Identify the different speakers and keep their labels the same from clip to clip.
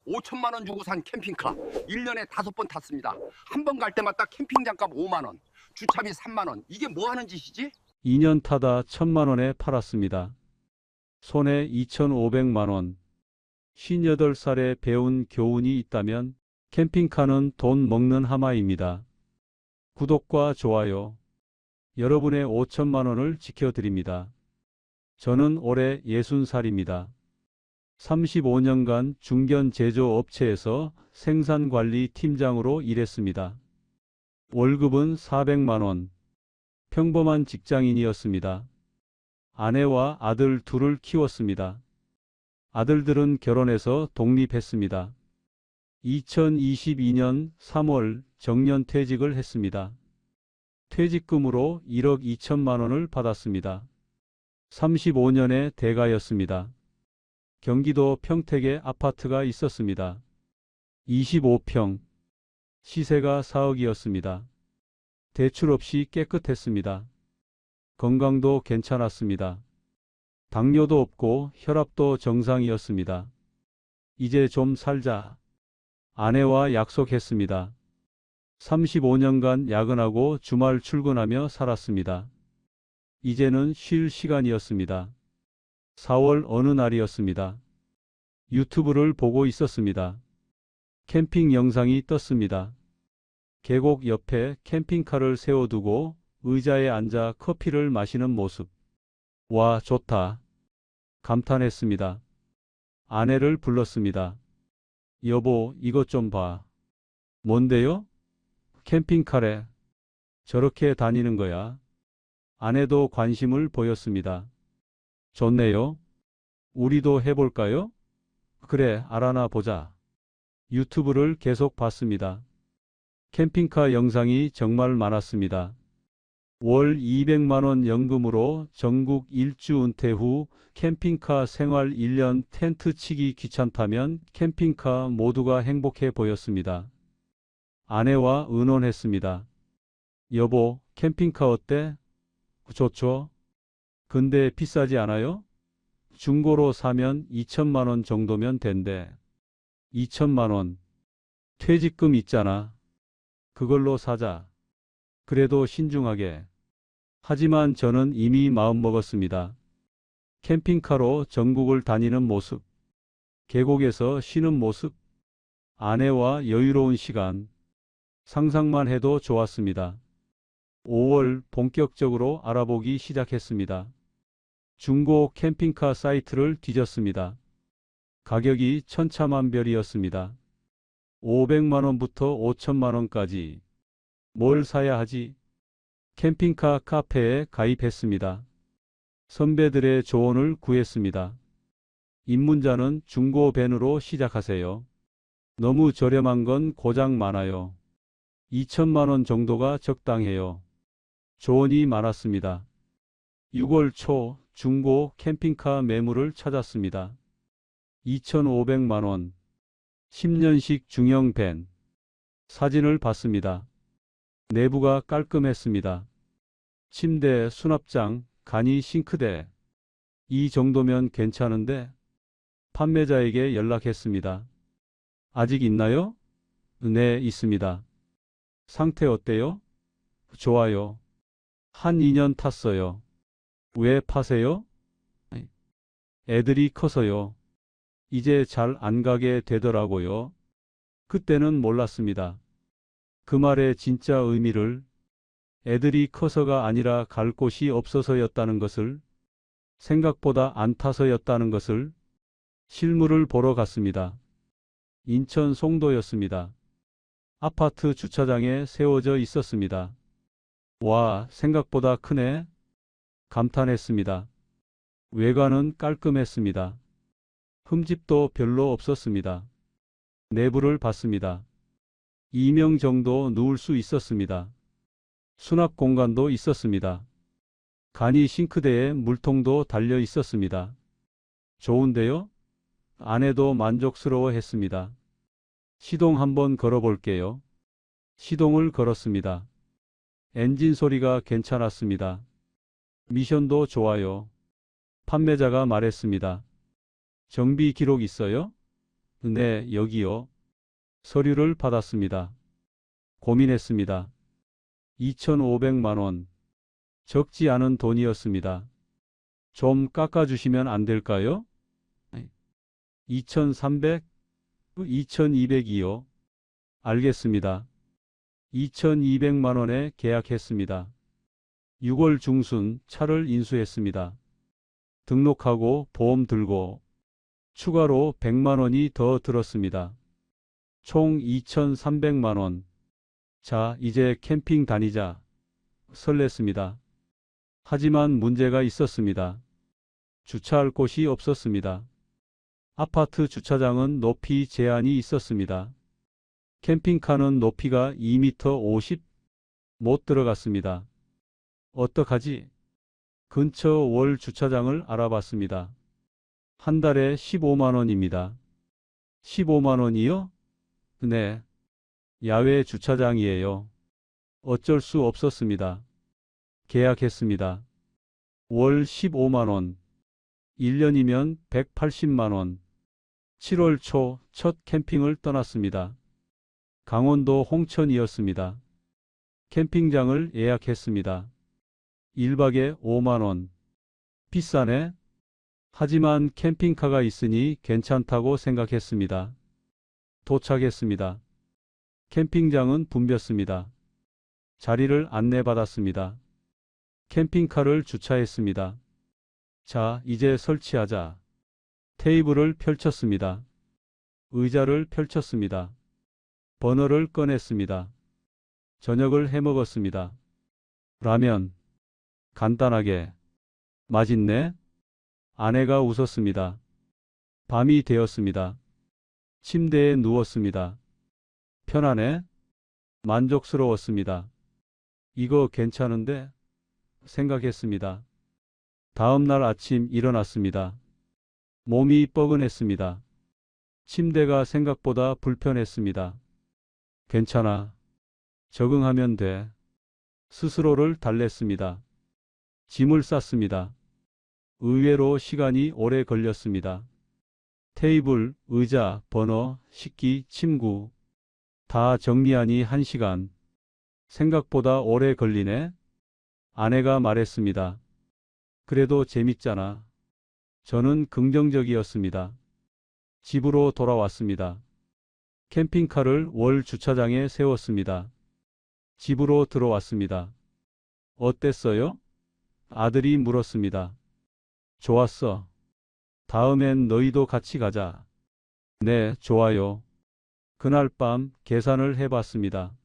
Speaker 1: 5천만 원 주고 산 캠핑카 1년에 5번 탔습니다. 한 번 갈 때마다 캠핑장값 5만 원, 주차비 3만 원. 이게 뭐 하는 짓이지?
Speaker 2: 2년 타다 1,000만 원에 팔았습니다. 손에 2,500만 원. 58살에 배운 교훈이 있다면 캠핑카는 돈 먹는 하마입니다. 구독과 좋아요. 여러분의 5천만 원을 지켜드립니다. 저는 올해 60살입니다. 35년간 중견 제조업체에서 생산관리 팀장으로 일했습니다. 월급은 400만 원. 평범한 직장인이었습니다. 아내와 아들 둘을 키웠습니다. 아들들은 결혼해서 독립했습니다. 2022년 3월 정년퇴직을 했습니다. 퇴직금으로 1억 2천만 원을 받았습니다. 35년의 대가였습니다. 경기도 평택에 아파트가 있었습니다. 25평. 시세가 4억이었습니다. 대출 없이 깨끗했습니다. 건강도 괜찮았습니다. 당뇨도 없고 혈압도 정상이었습니다. 이제 좀 살자. 아내와 약속했습니다. 35년간 야근하고 주말 출근하며 살았습니다. 이제는 쉴 시간이었습니다. 4월 어느 날이었습니다. 유튜브를 보고 있었습니다. 캠핑 영상이 떴습니다. 계곡 옆에 캠핑카를 세워두고 의자에 앉아 커피를 마시는 모습. 와, 좋다. 감탄했습니다. 아내를 불렀습니다. 여보, 이것 좀 봐. 뭔데요? 캠핑카래. 저렇게 다니는 거야. 아내도 관심을 보였습니다. 좋네요. 우리도 해볼까요? 그래, 알아나 보자. 유튜브를 계속 봤습니다. 캠핑카 영상이 정말 많았습니다. 월 200만 원 연금으로 전국 일주 은퇴 후 캠핑카 생활 1년 텐트 치기 귀찮다면 캠핑카 모두가 행복해 보였습니다. 아내와 의논했습니다. 여보, 캠핑카 어때? 좋죠. 근데 비싸지 않아요? 중고로 사면 2천만 원 정도면 된대. 2천만 원. 퇴직금 있잖아. 그걸로 사자. 그래도 신중하게. 하지만 저는 이미 마음먹었습니다. 캠핑카로 전국을 다니는 모습. 계곡에서 쉬는 모습. 아내와 여유로운 시간. 상상만 해도 좋았습니다. 5월 본격적으로 알아보기 시작했습니다. 중고 캠핑카 사이트를 뒤졌습니다. 가격이 천차만별이었습니다. 500만 원부터 5천만 원까지. 뭘 사야 하지? 캠핑카 카페에 가입했습니다. 선배들의 조언을 구했습니다. 입문자는 중고 밴으로 시작하세요. 너무 저렴한 건 고장 많아요. 2천만 원 정도가 적당해요. 조언이 많았습니다. 6월 초 중고 캠핑카 매물을 찾았습니다. 2,500만 원. 10년식 중형 밴. 사진을 봤습니다. 내부가 깔끔했습니다. 침대, 수납장, 간이 싱크대. 이 정도면 괜찮은데? 판매자에게 연락했습니다. 아직 있나요? 네, 있습니다. 상태 어때요? 좋아요. 한 2년 탔어요. 왜 파세요? 애들이 커서요. 이제 잘 안 가게 되더라고요. 그때는 몰랐습니다. 그 말의 진짜 의미를. 애들이 커서가 아니라 갈 곳이 없어서였다는 것을, 생각보다 안 타서였다는 것을. 실물을 보러 갔습니다. 인천 송도였습니다. 아파트 주차장에 세워져 있었습니다. 와, 생각보다 크네. 감탄했습니다. 외관은 깔끔했습니다. 흠집도 별로 없었습니다. 내부를 봤습니다. 2명 정도 누울 수 있었습니다. 수납 공간도 있었습니다. 간이 싱크대에 물통도 달려 있었습니다. 좋은데요? 아내도 만족스러워 했습니다. 시동 한번 걸어볼게요. 시동을 걸었습니다. 엔진 소리가 괜찮았습니다. 미션도 좋아요. 판매자가 말했습니다. 정비 기록 있어요? 네, 여기요. 서류를 받았습니다. 고민했습니다. 2,500만 원. 적지 않은 돈이었습니다. 좀 깎아주시면 안 될까요? 2,300? 2,200이요. 알겠습니다. 2,200만 원에 계약했습니다. 6월 중순 차를 인수했습니다. 등록하고 보험 들고 추가로 100만 원이 더 들었습니다. 총 2,300만 원. 자, 이제 캠핑 다니자. 설렜습니다. 하지만 문제가 있었습니다. 주차할 곳이 없었습니다. 아파트 주차장은 높이 제한이 있었습니다. 캠핑카는 높이가 2m 50 못 들어갔습니다. 어떡하지? 근처 월 주차장을 알아봤습니다. 한 달에 15만 원입니다. 15만 원이요? 네. 야외 주차장이에요. 어쩔 수 없었습니다. 계약했습니다. 월 15만 원. 1년이면 180만 원. 7월 초 첫 캠핑을 떠났습니다. 강원도 홍천이었습니다. 캠핑장을 예약했습니다. 1박에 5만 원. 비싸네. 하지만 캠핑카가 있으니 괜찮다고 생각했습니다. 도착했습니다. 캠핑장은 붐볐습니다. 자리를 안내받았습니다. 캠핑카를 주차했습니다. 자, 이제 설치하자. 테이블을 펼쳤습니다. 의자를 펼쳤습니다. 버너를 꺼냈습니다. 저녁을 해먹었습니다. 라면. 간단하게. 맛있네. 아내가 웃었습니다. 밤이 되었습니다. 침대에 누웠습니다. 편안해? 만족스러웠습니다. 이거 괜찮은데? 생각했습니다. 다음 날 아침 일어났습니다. 몸이 뻐근했습니다. 침대가 생각보다 불편했습니다. 괜찮아. 적응하면 돼. 스스로를 달랬습니다. 짐을 쌌습니다. 의외로 시간이 오래 걸렸습니다. 테이블, 의자, 버너, 식기, 침구 다 정리하니 1시간. 생각보다 오래 걸리네. 아내가 말했습니다. 그래도 재밌잖아. 저는 긍정적이었습니다. 집으로 돌아왔습니다. 캠핑카를 월 주차장에 세웠습니다. 집으로 들어왔습니다. 어땠어요? 아들이 물었습니다. 좋았어. 다음엔 너희도 같이 가자. 네, 좋아요. 그날 밤 계산을 해봤습니다.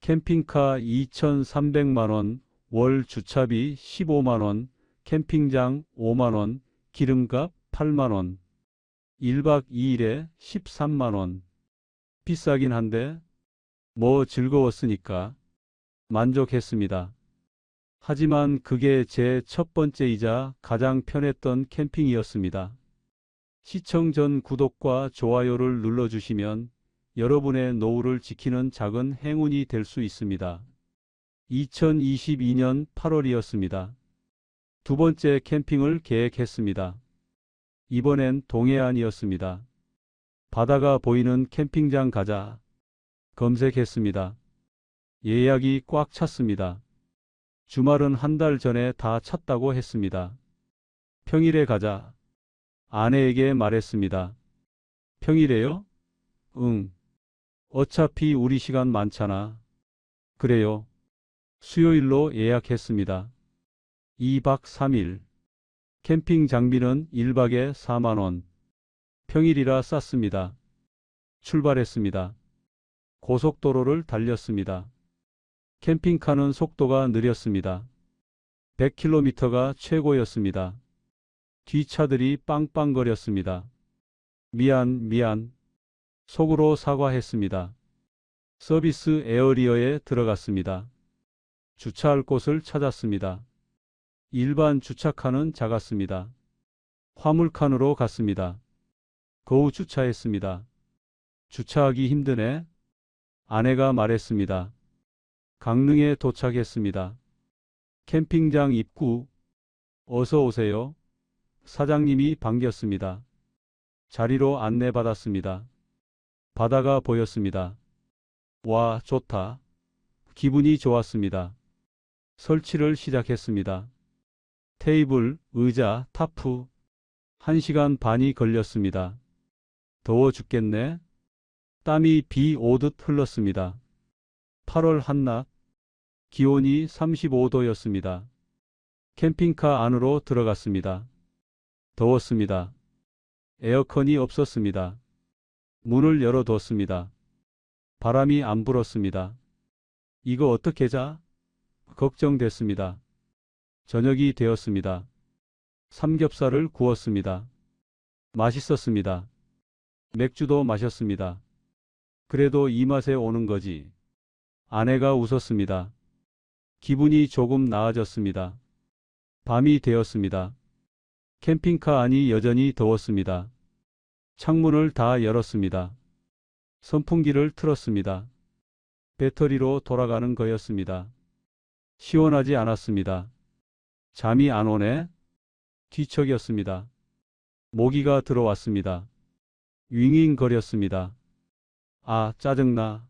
Speaker 2: 캠핑카 2,300만 원, 월 주차비 15만 원, 캠핑장 5만 원, 기름값 8만 원. 1박 2일에 13만 원. 비싸긴 한데 뭐 즐거웠으니까 만족했습니다. 하지만 그게 제 첫 번째이자 가장 편했던 캠핑이었습니다. 시청 전 구독과 좋아요를 눌러주시면 여러분의 노후를 지키는 작은 행운이 될 수 있습니다. 2022년 8월이었습니다. 두 번째 캠핑을 계획했습니다. 이번엔 동해안이었습니다. 바다가 보이는 캠핑장 가자. 검색했습니다. 예약이 꽉 찼습니다. 주말은 한 달 전에 다 찼다고 했습니다. 평일에 가자. 아내에게 말했습니다. 평일에요? 응. 어차피 우리 시간 많잖아. 그래요. 수요일로 예약했습니다. 2박 3일. 캠핑 장비는 1박에 4만 원. 평일이라 쌌습니다. 출발했습니다. 고속도로를 달렸습니다. 캠핑카는 속도가 느렸습니다. 100km가 최고였습니다. 뒷차들이 빵빵거렸습니다. 미안. 속으로 사과했습니다. 서비스 에어리어에 들어갔습니다. 주차할 곳을 찾았습니다. 일반 주차칸은 작았습니다. 화물칸으로 갔습니다. 거우 주차했습니다. 주차하기 힘드네. 아내가 말했습니다. 강릉에 도착했습니다. 캠핑장 입구. 어서 오세요. 사장님이 반겼습니다. 자리로 안내받았습니다. 바다가 보였습니다. 와, 좋다. 기분이 좋았습니다. 설치를 시작했습니다. 테이블, 의자, 타프. 1시간 반이 걸렸습니다. 더워 죽겠네. 땀이 비 오듯 흘렀습니다. 8월 한낮, 기온이 35도였습니다. 캠핑카 안으로 들어갔습니다. 더웠습니다. 에어컨이 없었습니다. 문을 열어뒀습니다. 바람이 안 불었습니다. 이거 어떻게 자? 걱정됐습니다. 저녁이 되었습니다. 삼겹살을 구웠습니다. 맛있었습니다. 맥주도 마셨습니다. 그래도 이 맛에 오는 거지. 아내가 웃었습니다. 기분이 조금 나아졌습니다. 밤이 되었습니다. 캠핑카 안이 여전히 더웠습니다. 창문을 다 열었습니다. 선풍기를 틀었습니다. 배터리로 돌아가는 거였습니다. 시원하지 않았습니다. 잠이 안 오네? 뒤척였습니다. 모기가 들어왔습니다. 윙윙거렸습니다. 아, 짜증나.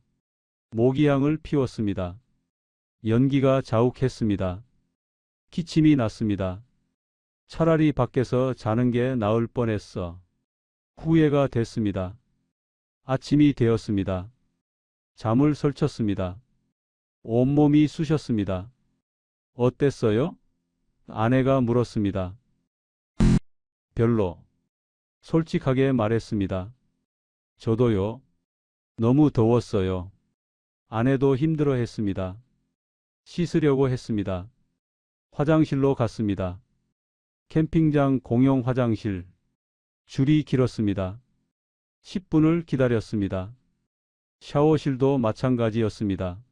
Speaker 2: 모기향을 피웠습니다. 연기가 자욱했습니다. 기침이 났습니다. 차라리 밖에서 자는 게 나을 뻔했어. 후회가 됐습니다. 아침이 되었습니다. 잠을 설쳤습니다. 온몸이 쑤셨습니다. 어땠어요? 아내가 물었습니다. 별로. 솔직하게 말했습니다. 저도요. 너무 더웠어요. 아내도 힘들어했습니다. 씻으려고 했습니다. 화장실로 갔습니다. 캠핑장 공용 화장실. 줄이 길었습니다. 10분을 기다렸습니다. 샤워실도 마찬가지였습니다.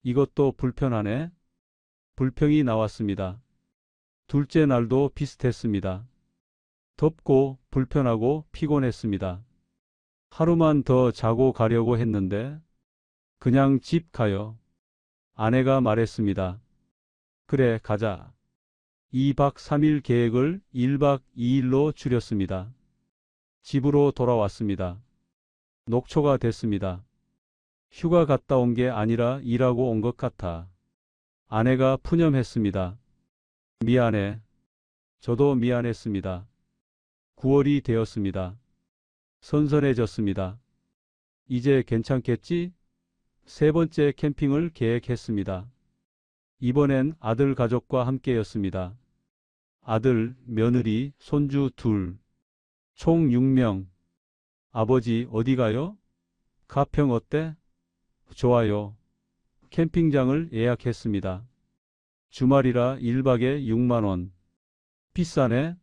Speaker 2: 이것도 불편하네. 불평이 나왔습니다. 둘째 날도 비슷했습니다. 덥고 불편하고 피곤했습니다. 하루만 더 자고 가려고 했는데 그냥 집 가요. 아내가 말했습니다. 그래, 가자. 2박 3일 계획을 1박 2일로 줄였습니다. 집으로 돌아왔습니다. 녹초가 됐습니다. 휴가 갔다 온 게 아니라 일하고 온 것 같아. 아내가 푸념했습니다. 미안해. 저도 미안했습니다. 9월이 되었습니다. 선선해졌습니다. 이제 괜찮겠지? 세 번째 캠핑을 계획했습니다. 이번엔 아들 가족과 함께였습니다. 아들, 며느리, 손주 둘. 총 6명. 아버지 어디 가요? 가평 어때? 좋아요. 캠핑장을 예약했습니다. 주말이라 1박에 6만 원. 비싸네.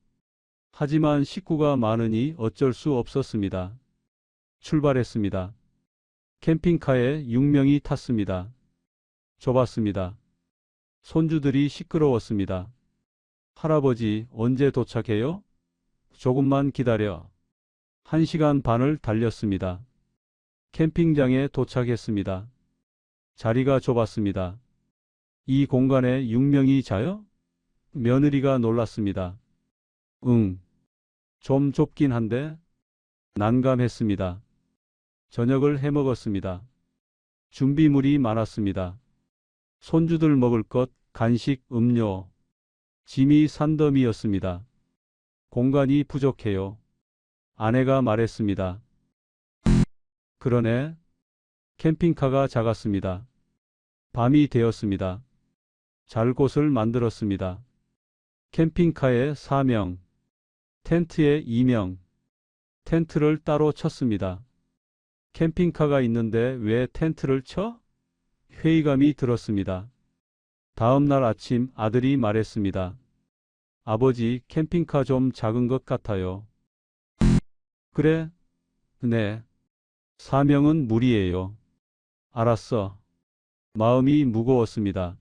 Speaker 2: 하지만 식구가 많으니 어쩔 수 없었습니다. 출발했습니다. 캠핑카에 6명이 탔습니다. 좁았습니다. 손주들이 시끄러웠습니다. 할아버지 언제 도착해요? 조금만 기다려. 1시간 반을 달렸습니다. 캠핑장에 도착했습니다. 자리가 좁았습니다. 이 공간에 6명이 자요? 며느리가 놀랐습니다. 응. 좀 좁긴 한데 난감했습니다. 저녁을 해먹었습니다. 준비물이 많았습니다. 손주들 먹을 것, 간식, 음료. 짐이 산더미였습니다. 공간이 부족해요. 아내가 말했습니다. 그러네. 캠핑카가 작았습니다. 밤이 되었습니다. 잘 곳을 만들었습니다. 캠핑카에 4명, 텐트에 2명. 텐트를 따로 쳤습니다. 캠핑카가 있는데 왜 텐트를 쳐? 회의감이 들었습니다. 다음 날 아침 아들이 말했습니다. 아버지, 캠핑카 좀 작은 것 같아요. 그래? 네. 4명은 무리예요. 알았어. 마음이 무거웠습니다.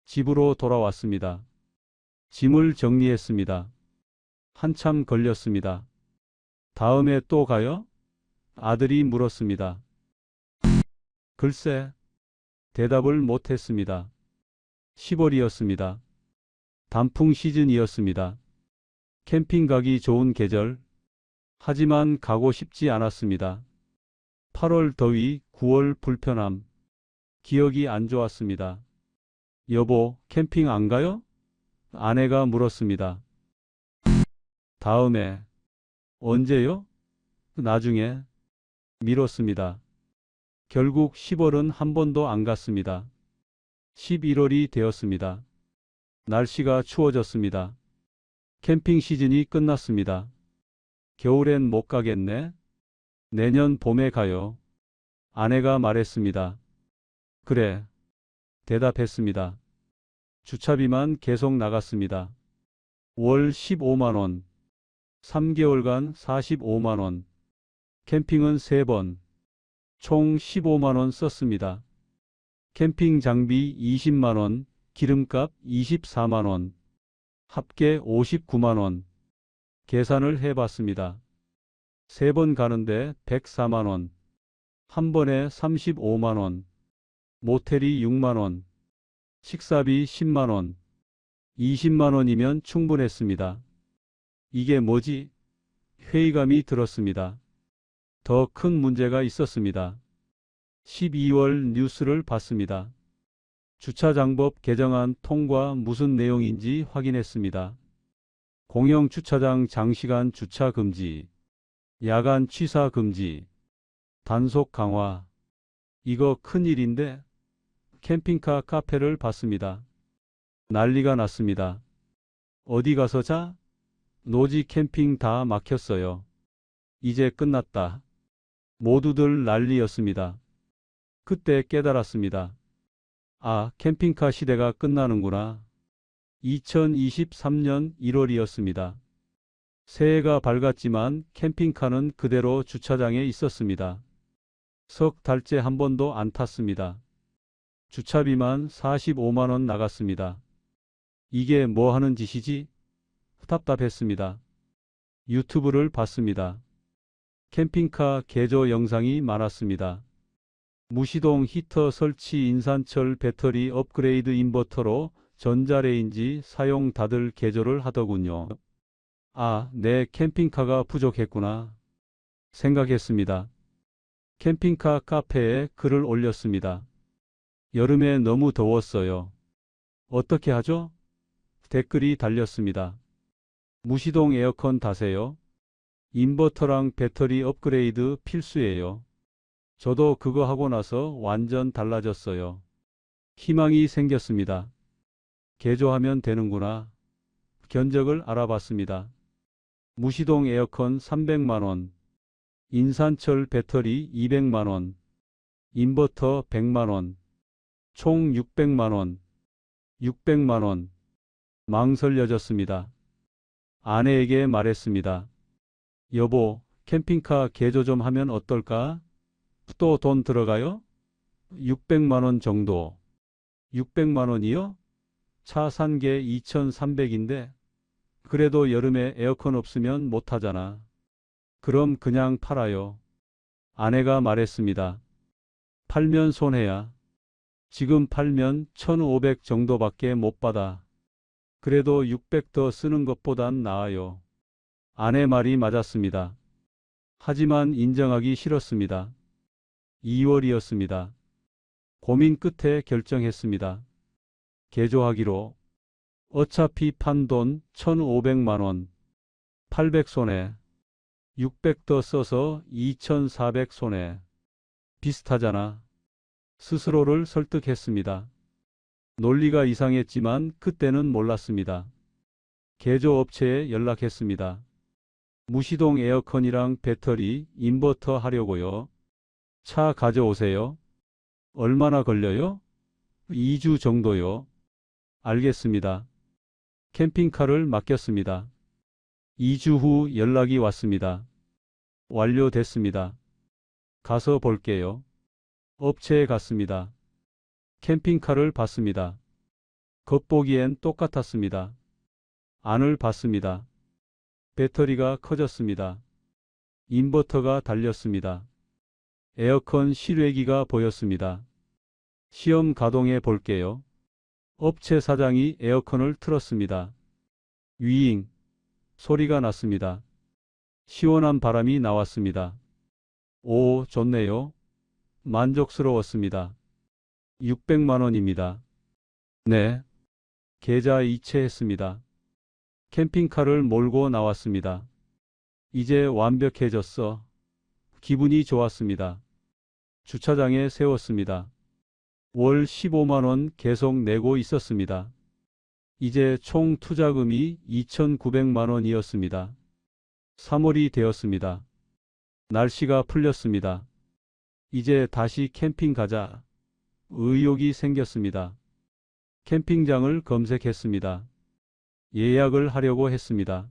Speaker 2: 집으로 돌아왔습니다. 짐을 정리했습니다. 한참 걸렸습니다. 다음에 또 가요? 아들이 물었습니다. 글쎄, 대답을 못했습니다. 10월이었습니다. 단풍 시즌이었습니다. 캠핑 가기 좋은 계절. 하지만 가고 싶지 않았습니다. 8월 더위, 9월 불편함. 기억이 안 좋았습니다. 여보, 캠핑 안 가요? 아내가 물었습니다. 다음에. 언제요? 나중에. 미뤘습니다. 결국 10월은 한 번도 안 갔습니다. 11월이 되었습니다. 날씨가 추워졌습니다. 캠핑 시즌이 끝났습니다. 겨울엔 못 가겠네. 내년 봄에 가요. 아내가 말했습니다. 그래. 대답했습니다. 주차비만 계속 나갔습니다. 월 15만 원. 3개월간 45만 원. 캠핑은 3번. 총 15만 원 썼습니다. 캠핑 장비 20만 원, 기름값 24만 원. 합계 59만 원. 계산을 해봤습니다. 3번 가는데 104만 원. 한 번에 35만 원. 모텔이 6만 원. 식사비 10만 원. 20만 원이면 충분했습니다. 이게 뭐지? 회의감이 들었습니다. 더 큰 문제가 있었습니다. 12월 뉴스를 봤습니다. 주차장법 개정안 통과 무슨 내용인지 확인했습니다. 공영 주차장 장시간 주차 금지, 야간 취사 금지, 단속 강화. 이거 큰일인데. 캠핑카 카페를 봤습니다. 난리가 났습니다. 어디 가서 자? 노지 캠핑 다 막혔어요. 이제 끝났다. 모두들 난리였습니다. 그때 깨달았습니다. 아, 캠핑카 시대가 끝나는구나. 2023년 1월이었습니다. 새해가 밝았지만 캠핑카는 그대로 주차장에 있었습니다. 석 달째 한 번도 안 탔습니다. 주차비만 45만 원 나갔습니다. 이게 뭐 하는 짓이지? 답답했습니다. 유튜브를 봤습니다. 캠핑카 개조 영상이 많았습니다. 무시동 히터 설치, 인산철 배터리 업그레이드, 인버터로 전자레인지 사용, 다들 개조를 하더군요. 아, 내 캠핑카가 부족했구나 생각했습니다. 캠핑카 카페에 글을 올렸습니다. 여름에 너무 더웠어요. 어떻게 하죠? 댓글이 달렸습니다. 무시동 에어컨 다세요. 인버터랑 배터리 업그레이드 필수예요. 저도 그거 하고 나서 완전 달라졌어요. 희망이 생겼습니다. 개조하면 되는구나. 견적을 알아봤습니다. 무시동 에어컨 300만 원, 인산철 배터리 200만 원, 인버터 100만 원, 총 600만 원. 600만 원. 망설여졌습니다. 아내에게 말했습니다. 여보, 캠핑카 개조 좀 하면 어떨까? 또 돈 들어가요? 600만 원 정도. 600만 원이요? 차 산 게 2,300인데. 그래도 여름에 에어컨 없으면 못 하잖아. 그럼 그냥 팔아요. 아내가 말했습니다. 팔면 손해야. 지금 팔면 1,500 정도밖에 못 받아. 그래도 600 더 쓰는 것보단 나아요. 아내 말이 맞았습니다. 하지만 인정하기 싫었습니다. 2월이었습니다. 고민 끝에 결정했습니다. 개조하기로. 어차피 판 돈 1,500만 원. 800 손해. 600 더 써서 2,400 손해. 비슷하잖아. 스스로를 설득했습니다. 논리가 이상했지만 그때는 몰랐습니다. 개조업체에 연락했습니다. 무시동 에어컨이랑 배터리, 인버터 하려고요. 차 가져오세요. 얼마나 걸려요? 2주 정도요. 알겠습니다. 캠핑카를 맡겼습니다. 2주 후 연락이 왔습니다. 완료됐습니다. 가서 볼게요. 업체에 갔습니다. 캠핑카를 봤습니다. 겉보기엔 똑같았습니다. 안을 봤습니다. 배터리가 커졌습니다. 인버터가 달렸습니다. 에어컨 실외기가 보였습니다. 시험 가동해 볼게요. 업체 사장이 에어컨을 틀었습니다. 위잉 소리가 났습니다. 시원한 바람이 나왔습니다. 오, 좋네요. 만족스러웠습니다. 600만 원입니다. 네. 계좌 이체했습니다. 캠핑카를 몰고 나왔습니다. 이제 완벽해졌어. 기분이 좋았습니다. 주차장에 세웠습니다. 월 15만 원 계속 내고 있었습니다. 이제 총 투자금이 2,900만 원이었습니다. 3월이 되었습니다. 날씨가 풀렸습니다. 이제 다시 캠핑 가자. 의욕이 생겼습니다. 캠핑장을 검색했습니다. 예약을 하려고 했습니다.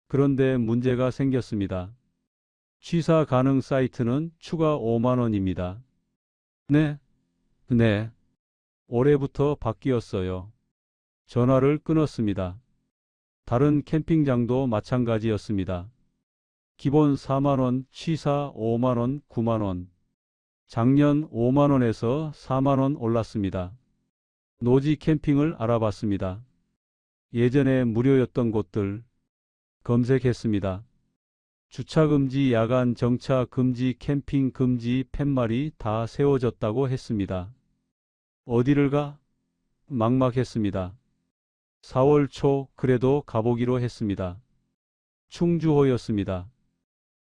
Speaker 2: 그런데 문제가 생겼습니다. 취사 가능 사이트는 추가 5만 원입니다. 네. 올해부터 바뀌었어요. 전화를 끊었습니다. 다른 캠핑장도 마찬가지였습니다. 기본 4만 원, 취사 5만 원, 9만 원. 작년 5만 원에서 4만 원 올랐습니다. 노지 캠핑을 알아봤습니다. 예전에 무료였던 곳들 검색했습니다. 주차 금지, 야간 정차 금지, 캠핑 금지, 팻말이 다 세워졌다고 했습니다. 어디를 가? 막막했습니다. 4월 초 그래도 가보기로 했습니다. 충주호였습니다.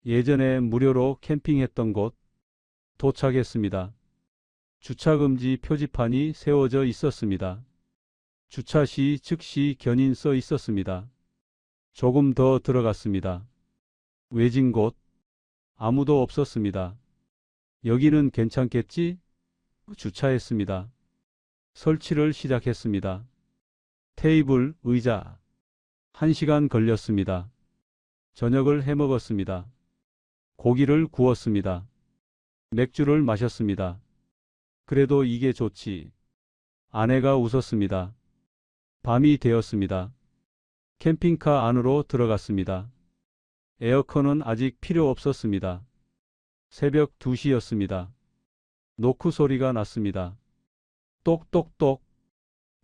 Speaker 2: 예전에 무료로 캠핑했던 곳 도착했습니다. 주차금지 표지판이 세워져 있었습니다. 주차 시 즉시 견인 써 있었습니다. 조금 더 들어갔습니다. 외진 곳 아무도 없었습니다. 여기는 괜찮겠지? 주차했습니다. 설치를 시작했습니다. 테이블, 의자. 1시간 걸렸습니다. 저녁을 해먹었습니다. 고기를 구웠습니다. 맥주를 마셨습니다. 그래도 이게 좋지. 아내가 웃었습니다. 밤이 되었습니다. 캠핑카 안으로 들어갔습니다. 에어컨은 아직 필요 없었습니다. 새벽 2시였습니다. 노크 소리가 났습니다. 똑똑똑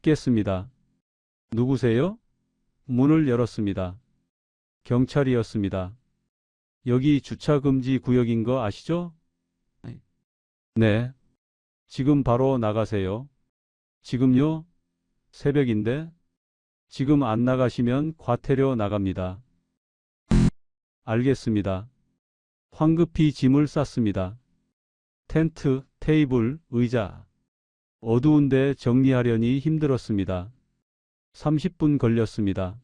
Speaker 2: 깼습니다. 누구세요? 문을 열었습니다. 경찰이었습니다. 여기 주차금지 구역인 거 아시죠? 네. 지금 바로 나가세요. 지금요? 새벽인데? 지금 안 나가시면 과태료 나갑니다. 알겠습니다. 황급히 짐을 쌌습니다. 텐트, 테이블, 의자. 어두운데 정리하려니 힘들었습니다. 30분 걸렸습니다.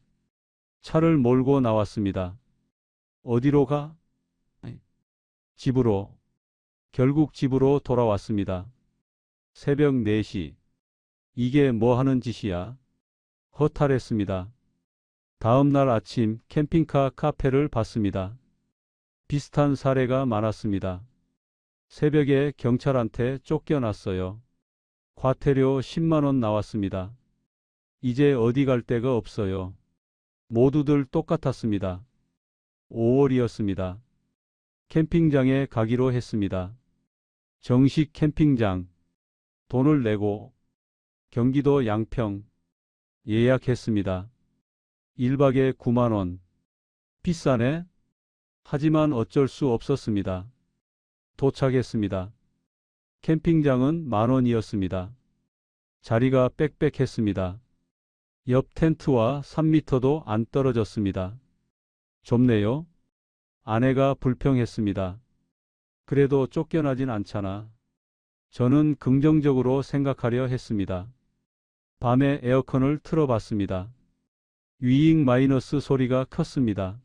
Speaker 2: 차를 몰고 나왔습니다. 어디로 가? 집으로. 결국 집으로 돌아왔습니다. 새벽 4시. 이게 뭐 하는 짓이야? 허탈했습니다. 다음 날 아침 캠핑카 카페를 봤습니다. 비슷한 사례가 많았습니다. 새벽에 경찰한테 쫓겨났어요. 과태료 10만 원 나왔습니다. 이제 어디 갈 데가 없어요. 모두들 똑같았습니다. 5월이었습니다. 캠핑장에 가기로 했습니다. 정식 캠핑장. 돈을 내고 경기도 양평 예약했습니다. 1박에 9만 원. 비싸네. 하지만 어쩔 수 없었습니다. 도착했습니다. 캠핑장은 10,000원이었습니다. 자리가 빽빽했습니다. 옆 텐트와 3m도 안 떨어졌습니다. 좁네요. 아내가 불평했습니다. 그래도 쫓겨나진 않잖아. 저는 긍정적으로 생각하려 했습니다. 밤에 에어컨을 틀어봤습니다. 위잉 마이너스 소리가 컸습니다.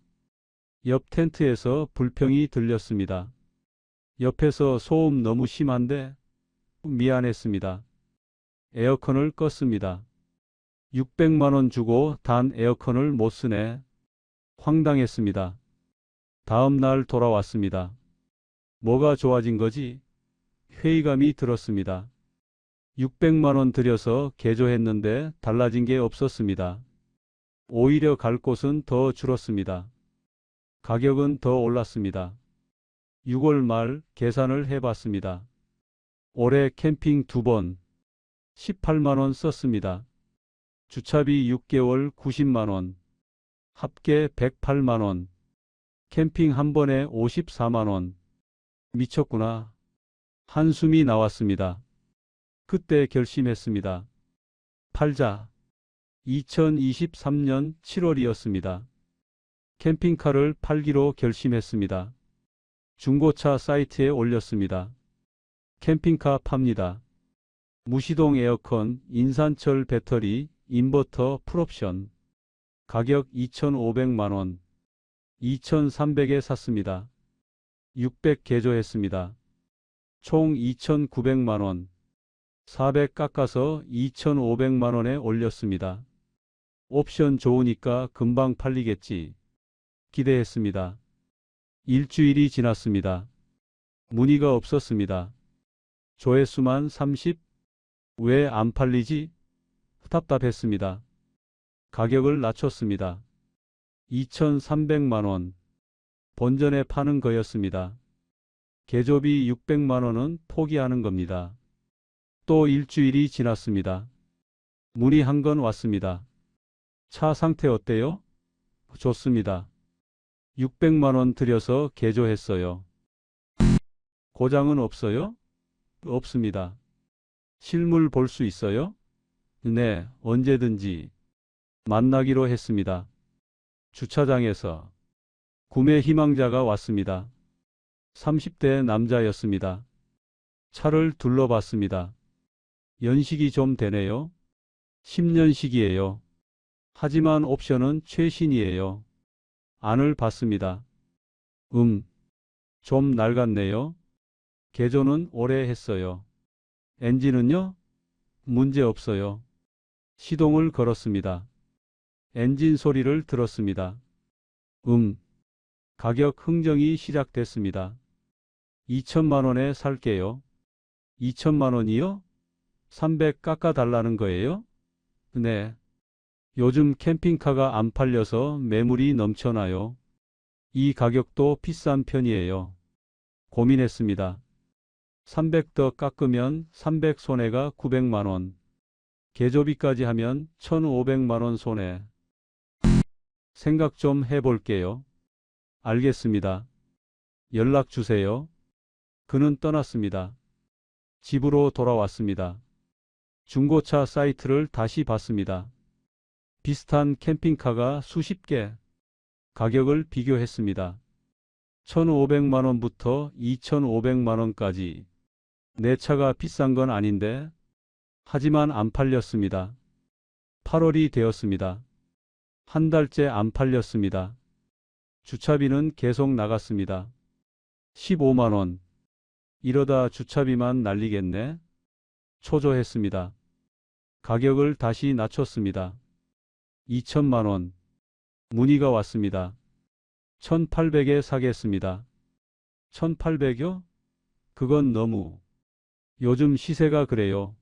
Speaker 2: 옆 텐트에서 불평이 들렸습니다. 옆에서 소음 너무 심한데? 미안했습니다. 에어컨을 껐습니다. 600만 원 주고 단 에어컨을 못 쓰네. 황당했습니다. 다음 날 돌아왔습니다. 뭐가 좋아진 거지? 회의감이 들었습니다. 600만 원 들여서 개조했는데 달라진 게 없었습니다. 오히려 갈 곳은 더 줄었습니다. 가격은 더 올랐습니다. 6월 말 계산을 해봤습니다. 올해 캠핑 2번 18만 원 썼습니다. 주차비 6개월 90만 원, 합계 108만 원. 캠핑 한 번에 54만 원. 미쳤구나. 한숨이 나왔습니다. 그때 결심했습니다. 팔자. 2023년 7월이었습니다. 캠핑카를 팔기로 결심했습니다. 중고차 사이트에 올렸습니다. 캠핑카 팝니다. 무시동 에어컨, 인산철 배터리, 인버터 풀옵션. 가격 2,500만 원. 2,300에 샀습니다. 600 개조했습니다. 총 2,900만 원. 400 깎아서 2,500만 원에 올렸습니다. 옵션 좋으니까 금방 팔리겠지. 기대했습니다. 일주일이 지났습니다. 문의가 없었습니다. 조회수만 30? 왜 안 팔리지? 답답했습니다. 가격을 낮췄습니다. 2,300만 원. 본전에 파는 거였습니다. 개조비 600만 원은 포기하는 겁니다. 또 일주일이 지났습니다. 문의 한 건 왔습니다. 차 상태 어때요? 좋습니다. 600만 원 들여서 개조했어요. 고장은 없어요? 없습니다. 실물 볼 수 있어요? 네, 언제든지. 만나기로 했습니다. 주차장에서 구매 희망자가 왔습니다. 30대 남자였습니다. 차를 둘러봤습니다. 연식이 좀 되네요. 10년식이에요. 하지만 옵션은 최신이에요. 안을 봤습니다. 좀 낡았네요. 개조는 오래 했어요. 엔진은요? 문제 없어요. 시동을 걸었습니다. 엔진 소리를 들었습니다. 가격 흥정이 시작됐습니다. 2천만 원에 살게요. 2천만 원이요? 300 깎아달라는 거예요? 네. 요즘 캠핑카가 안 팔려서 매물이 넘쳐나요. 이 가격도 비싼 편이에요. 고민했습니다. 300 더 깎으면 300 손해가 900만 원. 개조비까지 하면 1,500만 원 손해. 생각 좀 해볼게요. 알겠습니다. 연락 주세요. 그는 떠났습니다. 집으로 돌아왔습니다. 중고차 사이트를 다시 봤습니다. 비슷한 캠핑카가 수십 개. 가격을 비교했습니다. 1,500만 원부터 2,500만 원까지. 내 차가 비싼 건 아닌데. 하지만 안 팔렸습니다. 8월이 되었습니다. 한 달째 안 팔렸습니다. 주차비는 계속 나갔습니다. 15만 원. 이러다 주차비만 날리겠네. 초조했습니다. 가격을 다시 낮췄습니다. 2천만 원. 문의가 왔습니다. 1,800에 사겠습니다. 1,800요? 그건 너무. 요즘 시세가 그래요.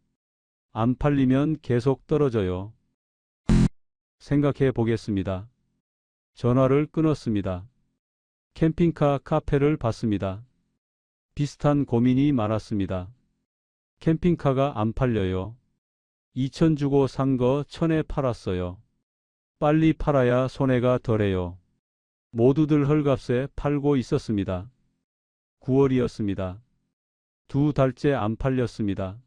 Speaker 2: 안 팔리면 계속 떨어져요. 생각해 보겠습니다. 전화를 끊었습니다. 캠핑카 카페를 봤습니다. 비슷한 고민이 많았습니다. 캠핑카가 안 팔려요. 2천 주고 산 거 1,000에 팔았어요. 빨리 팔아야 손해가 덜해요. 모두들 헐값에 팔고 있었습니다. 9월이었습니다. 2달째 안 팔렸습니다.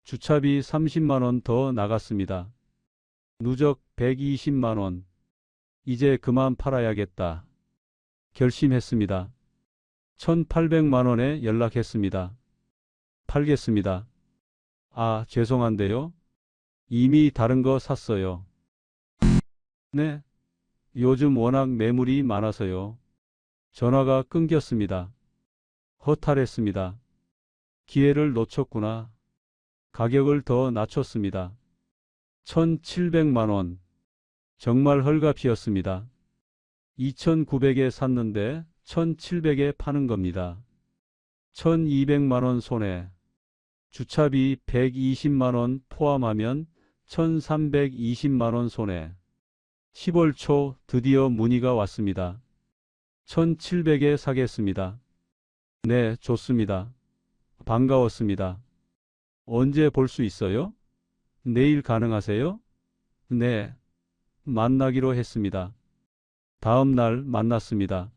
Speaker 2: 주차비 30만 원 더 나갔습니다. 누적 120만 원. 이제 그만 팔아야겠다. 결심했습니다. 1,800만 원에 연락했습니다. 팔겠습니다. 아, 죄송한데요. 이미 다른 거 샀어요. 네. 요즘 워낙 매물이 많아서요. 전화가 끊겼습니다. 허탈했습니다. 기회를 놓쳤구나. 가격을 더 낮췄습니다. 1,700만 원. 정말 헐값이었습니다. 2,900에 샀는데 1,700에 파는 겁니다. 1,200만 원 손해. 주차비 120만 원 포함하면 1,320만 원 손해. 10월 초 드디어 문의가 왔습니다. 1,700에 사겠습니다. 네, 좋습니다. 반가웠습니다. 언제 볼 수 있어요? 내일 가능하세요? 네, 만나기로 했습니다. 다음 날 만났습니다.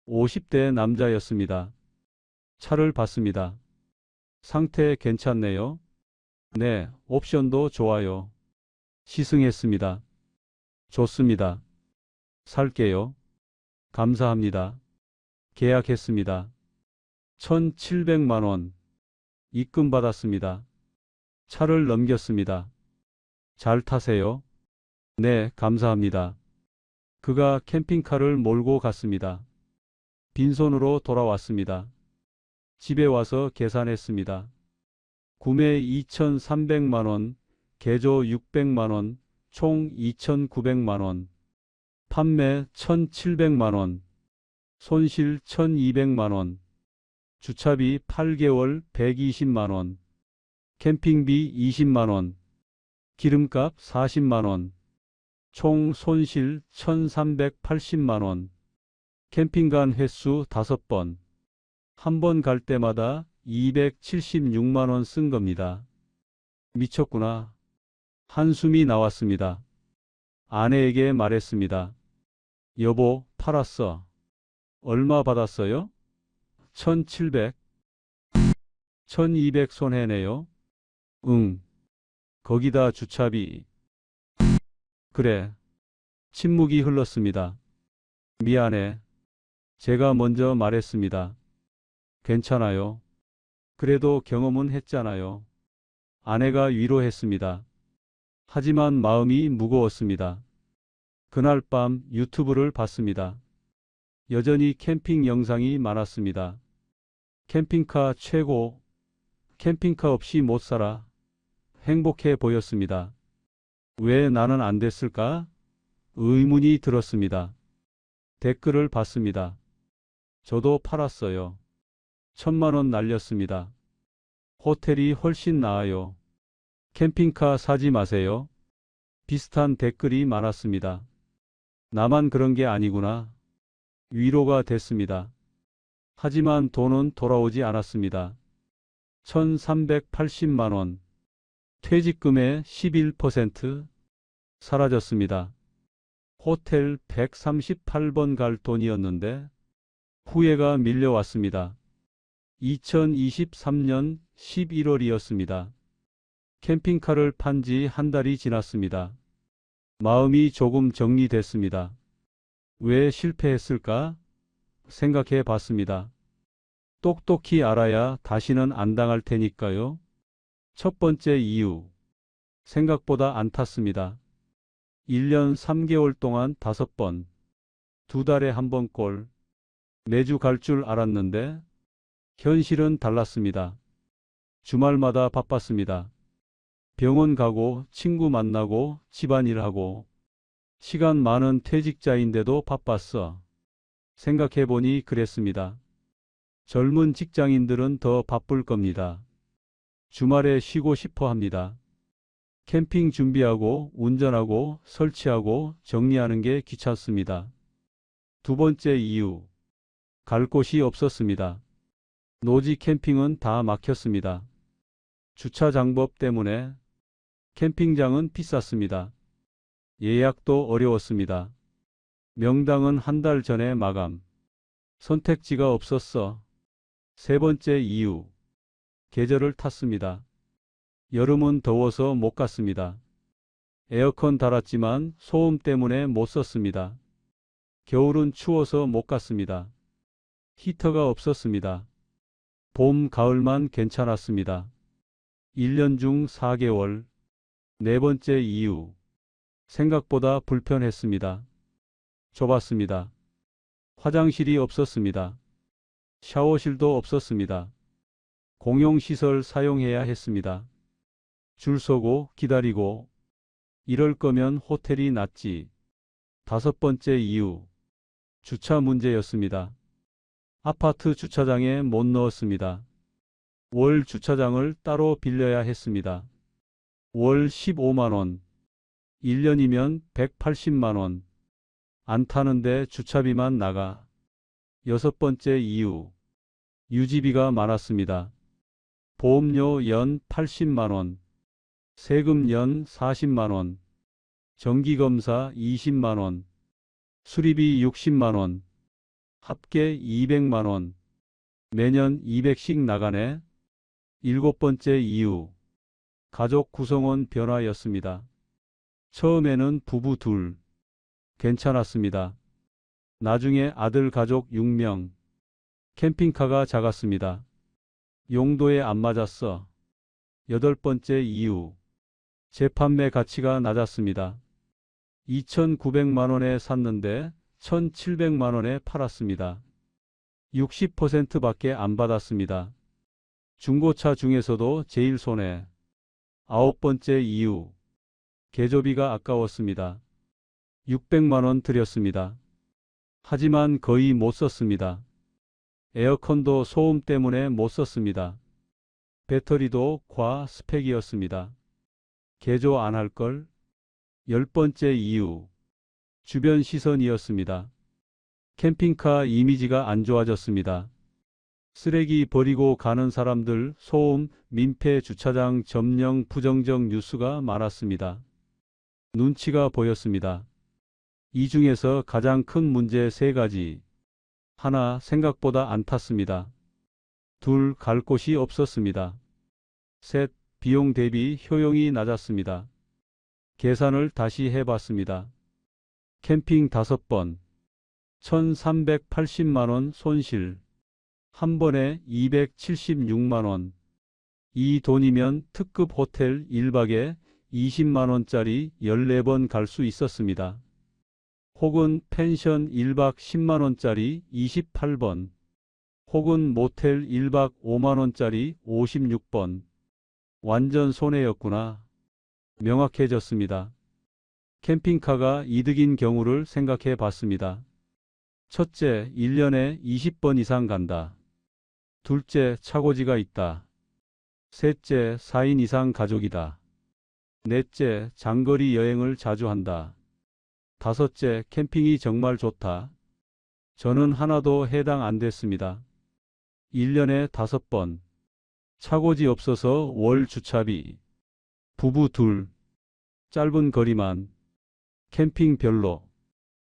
Speaker 2: 50대 남자였습니다. 차를 봤습니다. 상태 괜찮네요. 네, 옵션도 좋아요. 시승했습니다. 좋습니다. 살게요. 감사합니다. 계약했습니다. 1,700만 원 입금 받았습니다. 차를 넘겼습니다. 잘 타세요. 네, 감사합니다. 그가 캠핑카를 몰고 갔습니다. 빈손으로 돌아왔습니다. 집에 와서 계산했습니다. 구매 2,300만 원, 개조 600만 원, 총 2,900만 원. 판매 1,700만 원. 손실 1,200만 원. 주차비 8개월 120만 원. 캠핑비 20만 원. 기름값 40만 원. 총 손실 1,380만 원. 캠핑 간 횟수 5번. 한 번 갈 때마다 276만 원 쓴 겁니다. 미쳤구나. 한숨이 나왔습니다. 아내에게 말했습니다. 여보, 팔았어. 얼마 받았어요? 1,700. 1,200 손해네요. 응. 거기다 주차비. 그래. 침묵이 흘렀습니다. 미안해. 제가 먼저 말했습니다. 괜찮아요. 그래도 경험은 했잖아요. 아내가 위로했습니다. 하지만 마음이 무거웠습니다. 그날 밤 유튜브를 봤습니다. 여전히 캠핑 영상이 많았습니다. 캠핑카 최고. 캠핑카 없이 못 살아. 행복해 보였습니다. 왜 나는 안 됐을까? 의문이 들었습니다. 댓글을 봤습니다. 저도 팔았어요. 1,000만 원 날렸습니다. 호텔이 훨씬 나아요. 캠핑카 사지 마세요. 비슷한 댓글이 많았습니다. 나만 그런 게 아니구나. 위로가 됐습니다. 하지만 돈은 돌아오지 않았습니다. 1,380만 원. 퇴직금의 11% 사라졌습니다. 호텔 138번 갈 돈이었는데 후회가 밀려왔습니다. 2023년 11월이었습니다. 캠핑카를 판지 한 달이 지났습니다. 마음이 조금 정리됐습니다. 왜 실패했을까? 생각해 봤습니다. 똑똑히 알아야 다시는 안 당할 테니까요. 첫 번째 이유. 생각보다 안 탔습니다. 1년 3개월 동안 5번, 2달에 1번 꼴. 매주 갈 줄 알았는데 현실은 달랐습니다. 주말마다 바빴습니다. 병원 가고 친구 만나고 집안일하고 시간 많은 퇴직자인데도 바빴어. 생각해보니 그랬습니다. 젊은 직장인들은 더 바쁠 겁니다. 주말에 쉬고 싶어 합니다. 캠핑 준비하고 운전하고 설치하고 정리하는 게 귀찮습니다. 두 번째 이유. 갈 곳이 없었습니다. 노지 캠핑은 다 막혔습니다. 주차 장법 때문에 캠핑장은 비쌌습니다. 예약도 어려웠습니다. 명당은 한 달 전에 마감. 선택지가 없었어. 세 번째 이유. 계절을 탔습니다. 여름은 더워서 못 갔습니다. 에어컨 달았지만 소음 때문에 못 썼습니다. 겨울은 추워서 못 갔습니다. 히터가 없었습니다. 봄, 가을만 괜찮았습니다. 1년 중 4개월. 네 번째 이유. 생각보다 불편했습니다. 좁았습니다. 화장실이 없었습니다. 샤워실도 없었습니다. 공용시설 사용해야 했습니다. 줄 서고 기다리고. 이럴 거면 호텔이 낫지. 다섯 번째 이유. 주차 문제였습니다. 아파트 주차장에 못 넣었습니다. 월 주차장을 따로 빌려야 했습니다. 월 15만 원. 1년이면 180만 원. 안 타는데 주차비만 나가. 여섯 번째 이유. 유지비가 많았습니다. 보험료 연 80만 원. 세금 연 40만 원. 정기검사 20만 원. 수리비 60만 원. 합계 200만 원. 매년 200씩 나가네. 7번째 이유. 가족 구성원 변화였습니다. 처음에는 부부 둘. 괜찮았습니다. 나중에 아들 가족 6명. 캠핑카가 작았습니다. 용도에 안 맞았어. 8번째 이유. 재판매 가치가 낮았습니다. 2,900만 원에 샀는데 1,700만 원에 팔았습니다. 60%밖에 안 받았습니다. 중고차 중에서도 제일 손해. 9번째 이유. 개조비가 아까웠습니다. 600만 원 들였습니다. 하지만 거의 못 썼습니다. 에어컨도 소음 때문에 못 썼습니다. 배터리도 과스펙이었습니다. 개조 안 할 걸? 10번째 이유. 주변 시선이었습니다. 캠핑카 이미지가 안 좋아졌습니다. 쓰레기 버리고 가는 사람들, 소음, 민폐, 주차장 점령, 부정적 뉴스가 많았습니다. 눈치가 보였습니다. 이 중에서 가장 큰 문제 3가지. 하나, 생각보다 안 탔습니다. 둘, 갈 곳이 없었습니다. 셋, 비용 대비 효용이 낮았습니다. 계산을 다시 해봤습니다. 캠핑 5번, 1,380만 원 손실. 한 번에 276만 원. 이 돈이면 특급 호텔 1박에 20만 원짜리 14번 갈 수 있었습니다. 혹은 펜션 1박 10만 원짜리 28번. 혹은 모텔 1박 5만 원짜리 56번. 완전 손해였구나. 명확해졌습니다. 캠핑카가 이득인 경우를 생각해 봤습니다. 첫째, 1년에 20번 이상 간다. 둘째, 차고지가 있다. 셋째, 4인 이상 가족이다. 넷째, 장거리 여행을 자주 한다. 다섯째, 캠핑이 정말 좋다. 저는 하나도 해당 안 됐습니다. 1년에 5번. 차고지 없어서 월 주차비. 부부 둘. 짧은 거리만. 캠핑 별로.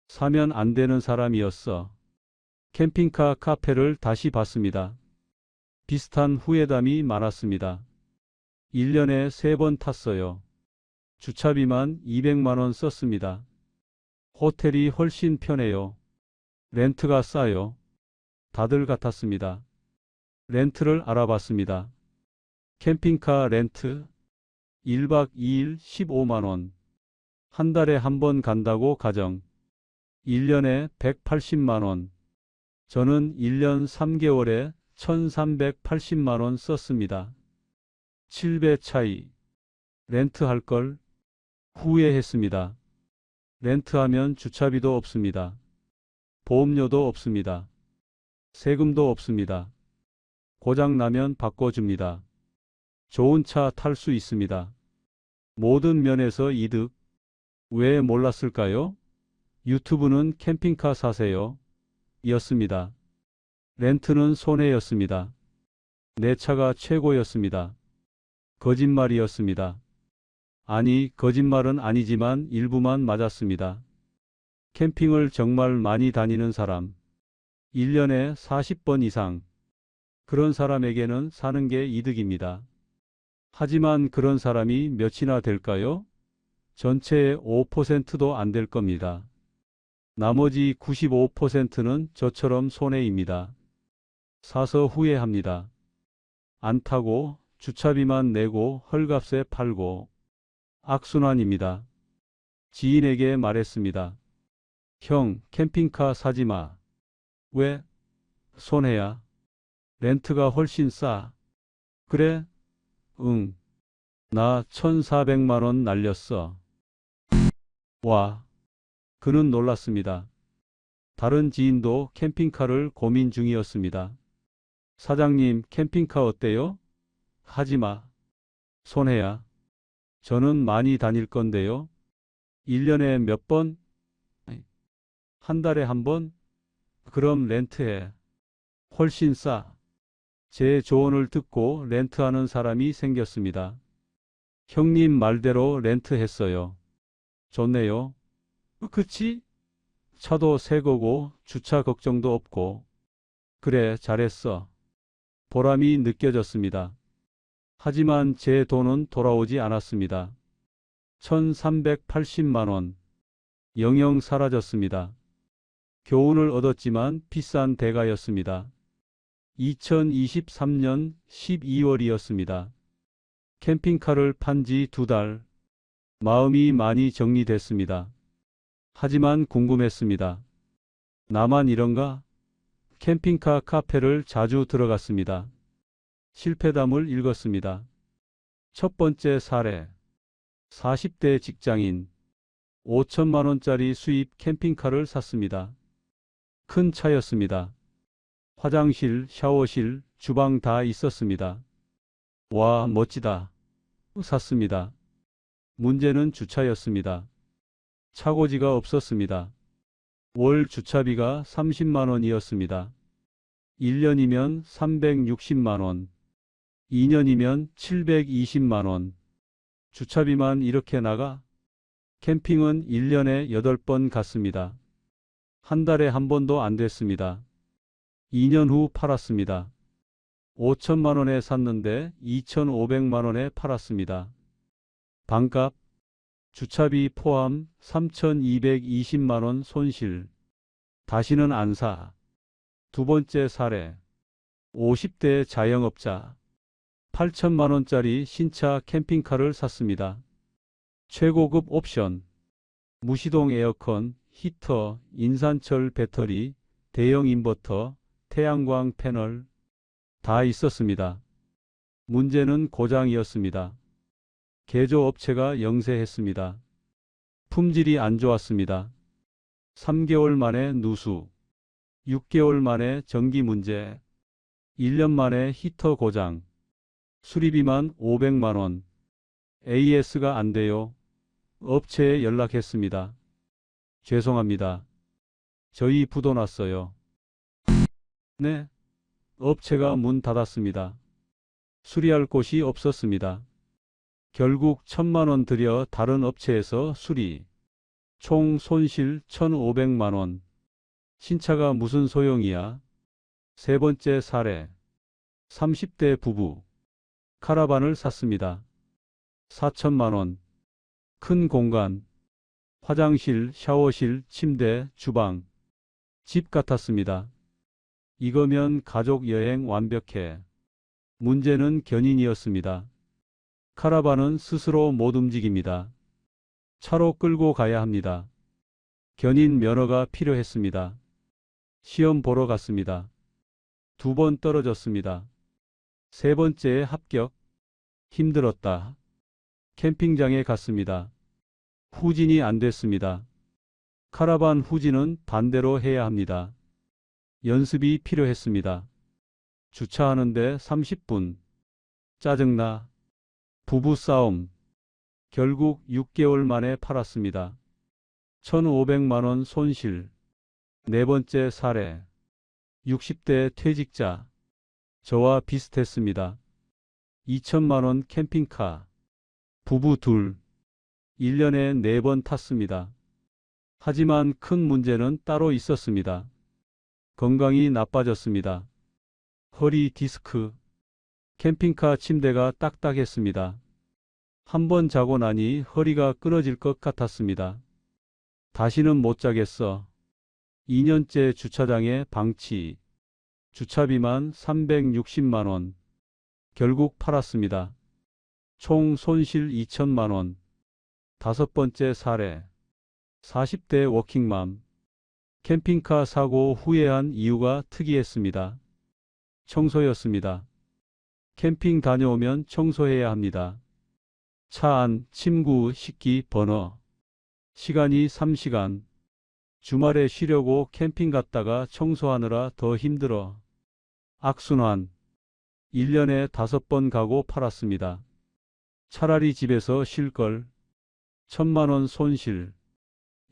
Speaker 2: 사면 안 되는 사람이었어. 캠핑카 카페를 다시 봤습니다. 비슷한 후회담이 많았습니다. 1년에 3번 탔어요. 주차비만 200만 원 썼습니다. 호텔이 훨씬 편해요. 렌트가 싸요. 다들 같았습니다. 렌트를 알아봤습니다. 캠핑카 렌트 1박 2일 15만 원. 한 달에 한 번 간다고 가정. 1년에 180만 원. 저는 1년 3개월에 1,380만 원 썼습니다. 7배 차이. 렌트할 걸? 후회했습니다. 렌트하면 주차비도 없습니다. 보험료도 없습니다. 세금도 없습니다. 고장 나면 바꿔줍니다. 좋은 차 탈 수 있습니다. 모든 면에서 이득. 왜 몰랐을까요? 유튜브는 캠핑카 사세요. 였습니다. 렌트는 손해였습니다. 내 차가 최고였습니다. 거짓말이었습니다. 아니, 거짓말은 아니지만 일부만 맞았습니다. 캠핑을 정말 많이 다니는 사람. 1년에 40번 이상. 그런 사람에게는 사는 게 이득입니다. 하지만 그런 사람이 몇이나 될까요? 전체의 5%도 안 될 겁니다. 나머지 95%는 저처럼 손해입니다. 사서 후회합니다. 안 타고 주차비만 내고 헐값에 팔고. 악순환입니다. 지인에게 말했습니다. 형, 캠핑카 사지 마. 왜? 손해야. 렌트가 훨씬 싸. 그래? 응. 나 1,400만 원 날렸어. 와. 그는 놀랐습니다. 다른 지인도 캠핑카를 고민 중이었습니다. 사장님, 캠핑카 어때요? 하지 마. 손해야. 저는 많이 다닐 건데요. 1년에 몇 번? 한 달에 한 번? 그럼 렌트해. 훨씬 싸. 제 조언을 듣고 렌트하는 사람이 생겼습니다. 형님 말대로 렌트했어요. 좋네요. 그치? 차도 새 거고 주차 걱정도 없고. 그래, 잘했어. 보람이 느껴졌습니다. 하지만 제 돈은 돌아오지 않았습니다. 1380만 원. 영영 사라졌습니다. 교훈을 얻었지만 비싼 대가였습니다. 2023년 12월이었습니다. 캠핑카를 판 지 2달. 마음이 많이 정리됐습니다. 하지만 궁금했습니다. 나만 이런가? 캠핑카 카페를 자주 들어갔습니다. 실패담을 읽었습니다. 첫 번째 사례. 40대 직장인. 5천만 원짜리 수입 캠핑카를 샀습니다. 큰 차였습니다. 화장실, 샤워실, 주방 다 있었습니다. 와, 멋지다. 샀습니다. 문제는 주차였습니다. 차고지가 없었습니다. 월 주차비가 30만 원이었습니다. 1년이면 360만 원, 2년이면 720만 원. 주차비만 이렇게 나가? 캠핑은 1년에 8번 갔습니다. 한 달에 한 번도 안 됐습니다. 2년 후 팔았습니다. 5천만 원에 샀는데 2,500만 원에 팔았습니다. 반값, 주차비 포함 3,220만 원 손실. 다시는 안 사. 두 번째 사례. 50대 자영업자. 8천만 원짜리 신차 캠핑카를 샀습니다. 최고급 옵션. 무시동 에어컨, 히터, 인산철 배터리, 대형 인버터, 태양광 패널 다 있었습니다. 문제는 고장이었습니다. 개조업체가 영세했습니다. 품질이 안 좋았습니다. 3개월 만에 누수, 6개월 만에 전기 문제, 1년 만에 히터 고장, 수리비만 500만 원. AS가 안 돼요. 업체에 연락했습니다. 죄송합니다. 저희 부도 났어요. 네. 업체가 문 닫았습니다. 수리할 곳이 없었습니다. 결국 1,000만 원 들여 다른 업체에서 수리. 총 손실 1,500만 원. 신차가 무슨 소용이야? 세 번째 사례. 30대 부부. 카라반을 샀습니다. 4천만 원. 큰 공간. 화장실, 샤워실, 침대, 주방. 집 같았습니다. 이거면 가족 여행 완벽해. 문제는 견인이었습니다. 카라반은 스스로 못 움직입니다. 차로 끌고 가야 합니다. 견인 면허가 필요했습니다. 시험 보러 갔습니다. 2번 떨어졌습니다. 세 번째에 합격. 힘들었다. 캠핑장에 갔습니다. 후진이 안 됐습니다. 카라반 후진은 반대로 해야 합니다. 연습이 필요했습니다. 주차하는데 30분. 짜증나. 부부싸움. 결국 6개월 만에 팔았습니다. 1,500만 원 손실. 네 번째 사례. 60대 퇴직자. 저와 비슷했습니다. 2천만 원 캠핑카. 부부 둘. 1년에 4번 탔습니다. 하지만 큰 문제는 따로 있었습니다. 건강이 나빠졌습니다. 허리 디스크. 캠핑카 침대가 딱딱했습니다. 한 번 자고 나니 허리가 끊어질 것 같았습니다. 다시는 못 자겠어. 2년째 주차장에 방치. 주차비만 360만 원. 결국 팔았습니다. 총 손실 2천만 원. 다섯 번째 사례. 40대 워킹맘. 캠핑카 사고 후회한 이유가 특이했습니다. 청소였습니다. 캠핑 다녀오면 청소해야 합니다. 차 안, 침구, 식기, 버너. 시간이 3시간. 주말에 쉬려고 캠핑 갔다가 청소하느라 더 힘들어. 악순환. 1년에 5번 가고 팔았습니다. 차라리 집에서 쉴걸. 1,000만 원 손실.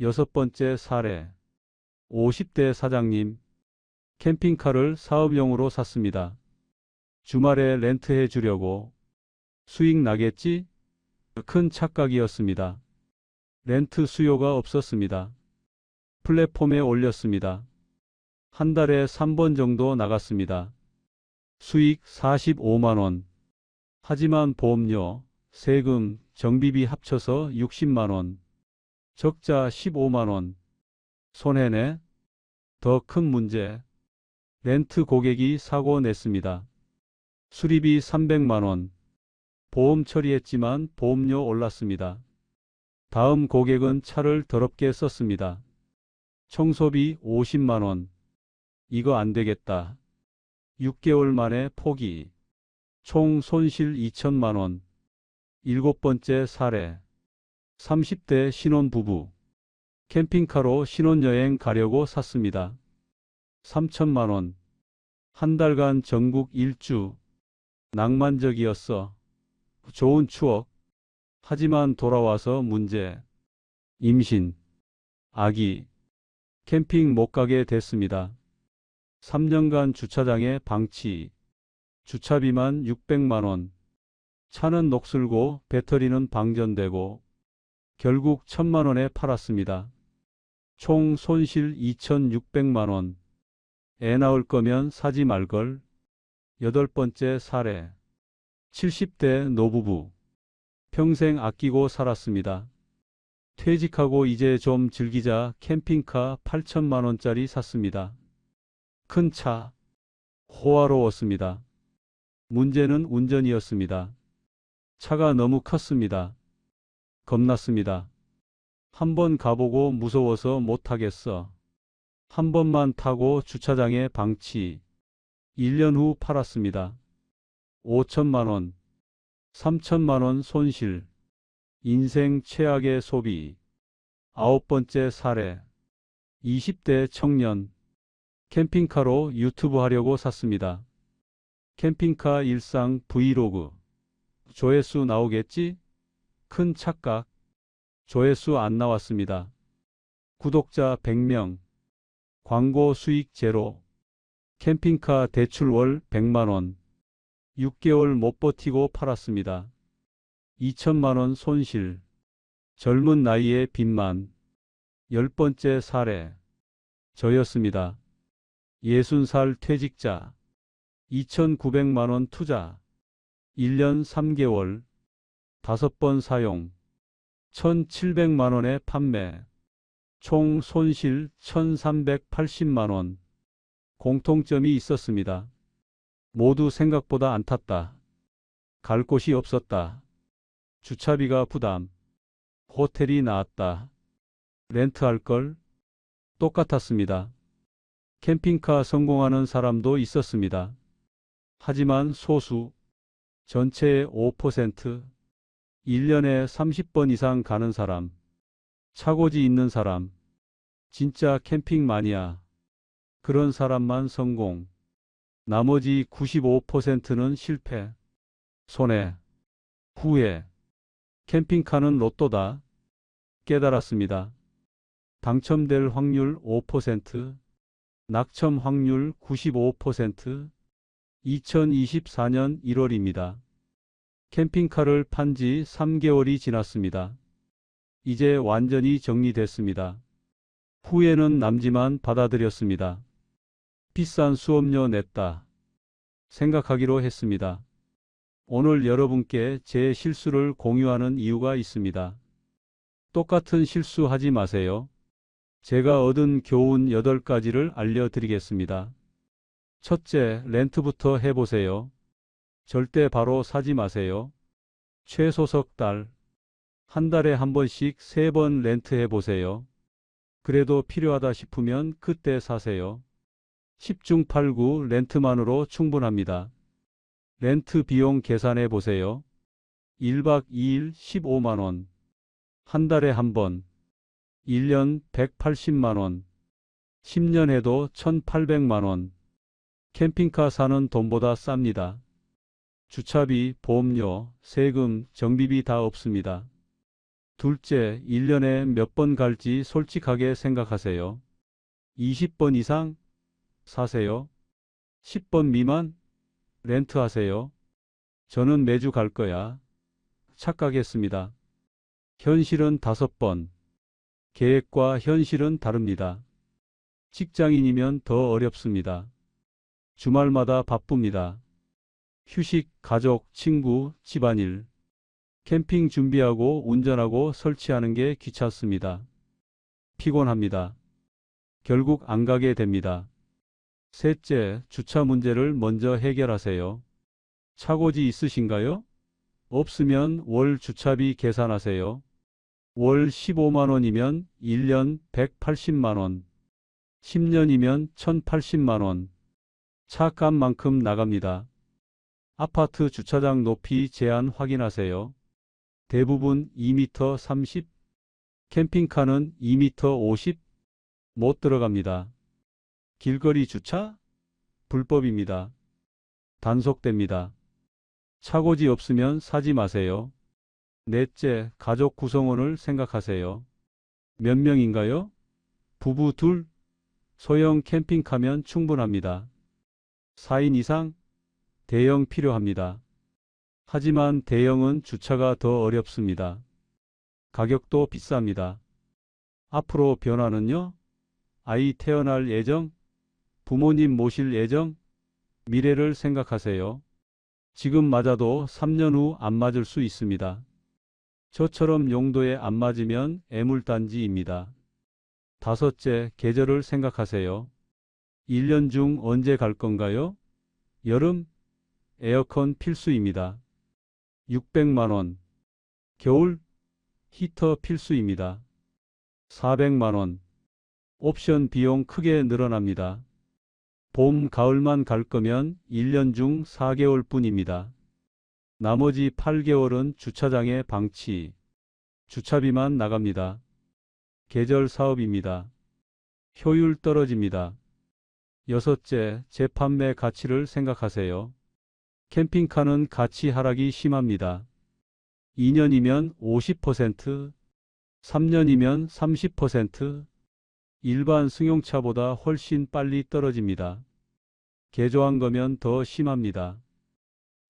Speaker 2: 여섯 번째 사례. 50대 사장님. 캠핑카를 사업용으로 샀습니다. 주말에 렌트해 주려고. 수익 나겠지? 큰 착각이었습니다. 렌트 수요가 없었습니다. 플랫폼에 올렸습니다. 한 달에 3번 정도 나갔습니다. 수익 45만 원. 하지만 보험료, 세금, 정비비 합쳐서 60만 원. 적자 15만 원. 손해네. 더 큰 문제. 렌트 고객이 사고 냈습니다. 수리비 300만 원. 보험 처리했지만 보험료 올랐습니다. 다음 고객은 차를 더럽게 썼습니다. 청소비 50만 원. 이거 안 되겠다. 6개월 만에 포기. 총 손실 2천만 원. 일곱 번째 사례. 30대 신혼부부. 캠핑카로 신혼여행 가려고 샀습니다. 3천만 원. 한 달간 전국 일주. 낭만적이었어. 좋은 추억. 하지만 돌아와서 문제. 임신. 아기. 캠핑 못 가게 됐습니다. 3년간 주차장에 방치. 주차비만 600만 원. 차는 녹슬고 배터리는 방전되고 결국 1,000만 원에 팔았습니다. 총 손실 2,600만 원. 애 낳을 거면 사지 말걸. 여덟 번째 사례. 70대 노부부. 평생 아끼고 살았습니다. 퇴직하고 이제 좀 즐기자 캠핑카 8천만 원짜리 샀습니다. 큰 차. 호화로웠습니다. 문제는 운전이었습니다. 차가 너무 컸습니다. 겁났습니다. 한 번 가보고 무서워서 못하겠어. 한 번만 타고 주차장에 방치. 1년 후 팔았습니다. 5천만 원. 3천만 원 손실. 인생 최악의 소비. 아홉 번째 사례. 20대 청년. 캠핑카로 유튜브 하려고 샀습니다. 캠핑카 일상 브이로그. 조회수 나오겠지? 큰 착각. 조회수 안 나왔습니다. 구독자 100명. 광고 수익 제로. 캠핑카 대출 월 100만 원. 6개월 못 버티고 팔았습니다. 2천만 원 손실. 젊은 나이에 빚만. 열 번째 사례. 저였습니다. 60살 퇴직자. 2,900만 원 투자. 1년 3개월. 5번 사용. 1,700만 원에 판매. 총 손실 1,380만 원. 공통점이 있었습니다. 모두 생각보다 안 탔다. 갈 곳이 없었다. 주차비가 부담. 호텔이 나았다. 렌트할 걸. 똑같았습니다. 캠핑카 성공하는 사람도 있었습니다. 하지만 소수. 전체의 5%. 1년에 30번 이상 가는 사람. 차고지 있는 사람. 진짜 캠핑 마니아. 그런 사람만 성공. 나머지 95%는 실패. 손해. 후회. 캠핑카는 로또다. 깨달았습니다. 당첨될 확률 5%. 낙첨 확률 95%. 2024년 1월입니다. 캠핑카를 판지 3개월이 지났습니다. 이제 완전히 정리됐습니다. 후회는 남지만 받아들였습니다. 비싼 수업료 냈다. 생각하기로 했습니다. 오늘 여러분께 제 실수를 공유하는 이유가 있습니다. 똑같은 실수하지 마세요. 제가 얻은 교훈 8가지를 알려드리겠습니다. 첫째, 렌트부터 해보세요. 절대 바로 사지 마세요. 최소 석 달. 한 달에 한 번씩 3번 렌트 해보세요. 그래도 필요하다 싶으면 그때 사세요. 10중 8구 렌트만으로 충분합니다. 렌트 비용 계산해 보세요. 1박 2일 15만 원. 한 달에 한 번. 1년 180만 원. 10년 해도 1,800만 원. 캠핑카 사는 돈보다 쌉니다. 주차비, 보험료, 세금, 정비비 다 없습니다. 둘째, 1년에 몇 번 갈지 솔직하게 생각하세요. 20번 이상? 사세요. 10번 미만? 렌트하세요. 저는 매주 갈 거야. 착각했습니다. 현실은 5번. 계획과 현실은 다릅니다. 직장인이면 더 어렵습니다. 주말마다 바쁩니다. 휴식, 가족, 친구, 집안일. 캠핑 준비하고 운전하고 설치하는 게 귀찮습니다. 피곤합니다. 결국 안 가게 됩니다. 셋째, 주차 문제를 먼저 해결하세요. 차고지 있으신가요? 없으면 월 주차비 계산하세요. 월 15만 원이면 1년 180만 원, 10년이면 1080만 원. 차값만큼 나갑니다. 아파트 주차장 높이 제한 확인하세요. 대부분 2m 30, 캠핑카는 2m 50 못 들어갑니다. 길거리 주차? 불법입니다. 단속됩니다. 차고지 없으면 사지 마세요. 넷째, 가족 구성원을 생각하세요. 몇 명인가요? 부부 둘, 소형 캠핑카면 충분합니다. 4인 이상? 대형 필요합니다. 하지만 대형은 주차가 더 어렵습니다. 가격도 비쌉니다. 앞으로 변화는요? 아이 태어날 예정? 부모님 모실 예정? 미래를 생각하세요. 지금 맞아도 3년 후 안 맞을 수 있습니다. 저처럼 용도에 안 맞으면 애물단지입니다. 다섯째, 계절을 생각하세요. 1년 중 언제 갈 건가요? 여름? 에어컨 필수입니다. 600만 원. 겨울? 히터 필수입니다. 400만 원. 옵션 비용 크게 늘어납니다. 봄, 가을만 갈 거면 1년 중 4개월 뿐입니다. 나머지 8개월은 주차장에 방치, 주차비만 나갑니다. 계절 사업입니다. 효율 떨어집니다. 여섯째, 재판매 가치를 생각하세요. 캠핑카는 가치 하락이 심합니다. 2년이면 50%, 3년이면 30%, 일반 승용차보다 훨씬 빨리 떨어집니다. 개조한 거면 더 심합니다.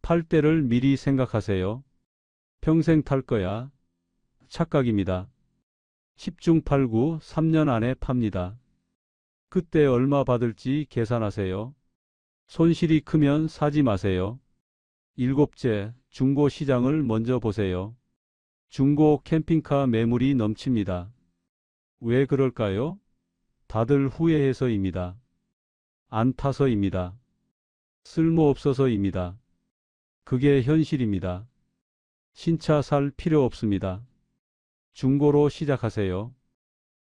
Speaker 2: 팔 때를 미리 생각하세요. 평생 탈 거야. 착각입니다. 10중 8구 3년 안에 팝니다. 그때 얼마 받을지 계산하세요. 손실이 크면 사지 마세요. 일곱째, 중고 시장을 먼저 보세요. 중고 캠핑카 매물이 넘칩니다. 왜 그럴까요? 다들 후회해서입니다. 안 타서입니다. 쓸모없어서입니다. 그게 현실입니다. 신차 살 필요 없습니다. 중고로 시작하세요.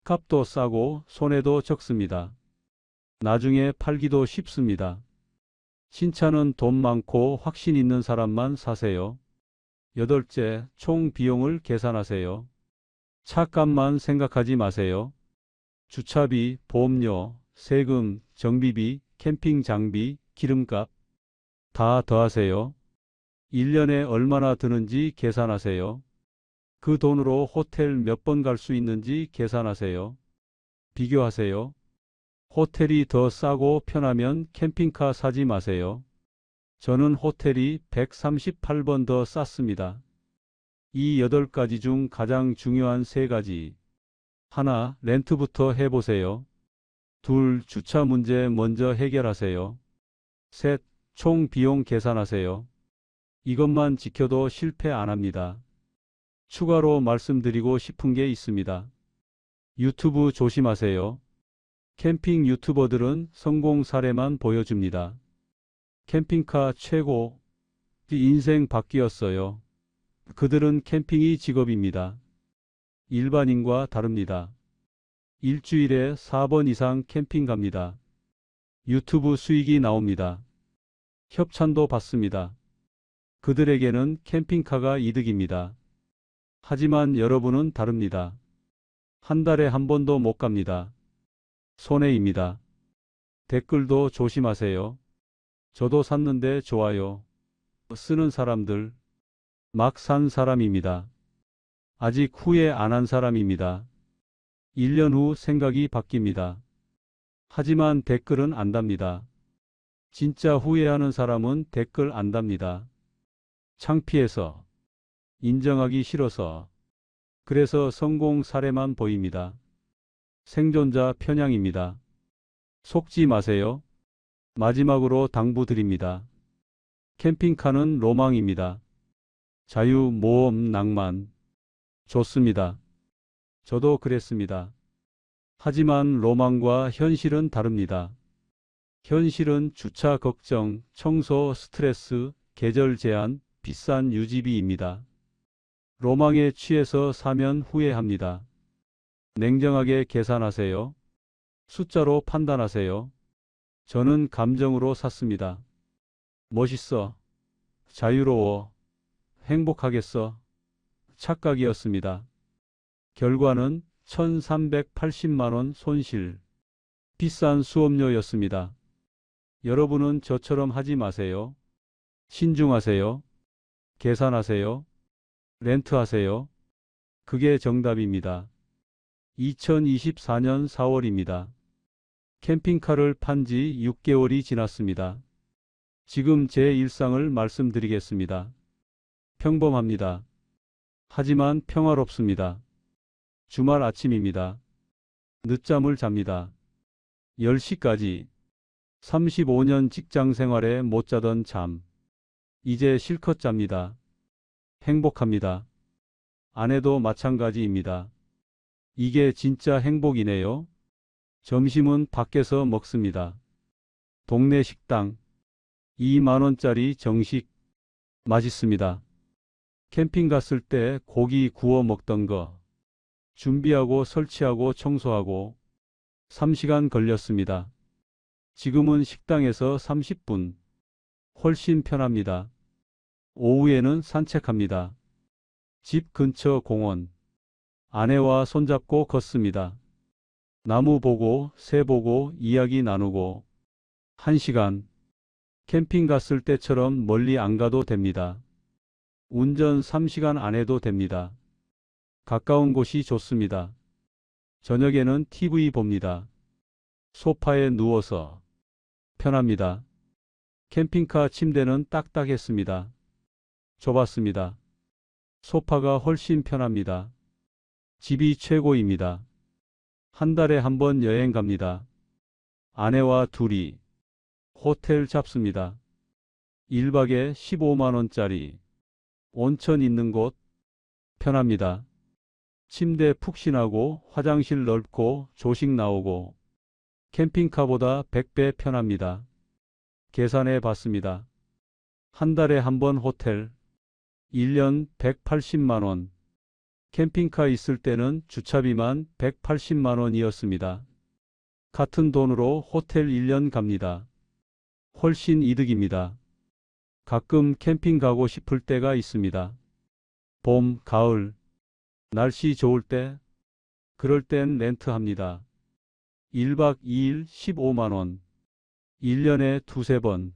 Speaker 2: 값도 싸고 손해도 적습니다. 나중에 팔기도 쉽습니다. 신차는 돈 많고 확신 있는 사람만 사세요. 여덟째, 총 비용을 계산하세요. 차값만 생각하지 마세요. 주차비, 보험료, 세금, 정비비, 캠핑 장비, 기름값 다 더하세요. 1년에 얼마나 드는지 계산하세요. 그 돈으로 호텔 몇 번 갈 수 있는지 계산하세요. 비교하세요. 호텔이 더 싸고 편하면 캠핑카 사지 마세요. 저는 호텔이 138번 더 쌌습니다. 이 8가지 중 가장 중요한 3가지. 하나, 렌트부터 해보세요. 둘, 주차 문제 먼저 해결하세요. 셋, 총 비용 계산하세요. 이것만 지켜도 실패 안 합니다. 추가로 말씀드리고 싶은 게 있습니다. 유튜브 조심하세요. 캠핑 유튜버들은 성공 사례만 보여줍니다. 캠핑카 최고, 인생 바뀌었어요. 그들은 캠핑이 직업입니다. 일반인과 다릅니다. 일주일에 4번 이상 캠핑 갑니다. 유튜브 수익이 나옵니다. 협찬도 받습니다. 그들에게는 캠핑카가 이득입니다. 하지만 여러분은 다릅니다. 한 달에 한 번도 못 갑니다. 손해입니다. 댓글도 조심하세요. 저도 샀는데 좋아요 쓰는 사람들, 막 산 사람입니다. 아직 후회 안 한 사람입니다. 1년 후 생각이 바뀝니다. 하지만 댓글은 안 답니다. 진짜 후회하는 사람은 댓글 안 답니다. 창피해서, 인정하기 싫어서, 그래서 성공 사례만 보입니다. 생존자 편향입니다. 속지 마세요. 마지막으로 당부드립니다. 캠핑카는 로망입니다. 자유, 모험, 낭만. 좋습니다. 저도 그랬습니다. 하지만 로망과 현실은 다릅니다. 현실은 주차 걱정, 청소 스트레스, 계절 제한, 비싼 유지비입니다. 로망에 취해서 사면 후회합니다. 냉정하게 계산하세요. 숫자로 판단하세요. 저는 감정으로 샀습니다. 멋있어. 자유로워. 행복하겠어. 착각이었습니다. 결과는 1,380만 원 손실. 비싼 수업료였습니다. 여러분은 저처럼 하지 마세요. 신중하세요. 계산하세요. 렌트하세요. 그게 정답입니다. 2024년 4월입니다. 캠핑카를 판 지 6개월이 지났습니다. 지금 제 일상을 말씀드리겠습니다. 평범합니다. 하지만 평화롭습니다. 주말 아침입니다. 늦잠을 잡니다. 10시까지. 35년 직장 생활에 못 자던 잠. 이제 실컷 잡니다. 행복합니다. 아내도 마찬가지입니다. 이게 진짜 행복이네요. 점심은 밖에서 먹습니다. 동네 식당. 2만 원짜리 정식. 맛있습니다. 캠핑 갔을 때 고기 구워 먹던 거. 준비하고 설치하고 청소하고 3시간 걸렸습니다. 지금은 식당에서 30분. 훨씬 편합니다. 오후에는 산책합니다. 집 근처 공원. 아내와 손잡고 걷습니다. 나무 보고, 새 보고, 이야기 나누고. 1시간. 캠핑 갔을 때처럼 멀리 안 가도 됩니다. 운전 3시간 안 해도 됩니다. 가까운 곳이 좋습니다. 저녁에는 TV 봅니다. 소파에 누워서. 편합니다. 캠핑카 침대는 딱딱했습니다. 좁았습니다. 소파가 훨씬 편합니다. 집이 최고입니다. 한 달에 한 번 여행 갑니다. 아내와 둘이. 호텔 잡습니다. 1박에 15만 원짜리. 온천 있는 곳. 편합니다. 침대 푹신하고 화장실 넓고 조식 나오고. 캠핑카보다 100배 편합니다. 계산해 봤습니다. 한 달에 한 번 호텔. 1년 180만 원. 캠핑카 있을 때는 주차비만 180만 원이었습니다. 같은 돈으로 호텔 1년 갑니다. 훨씬 이득입니다. 가끔 캠핑 가고 싶을 때가 있습니다. 봄, 가을, 날씨 좋을 때, 그럴 땐 렌트합니다. 1박 2일 15만 원, 1년에 두세 번,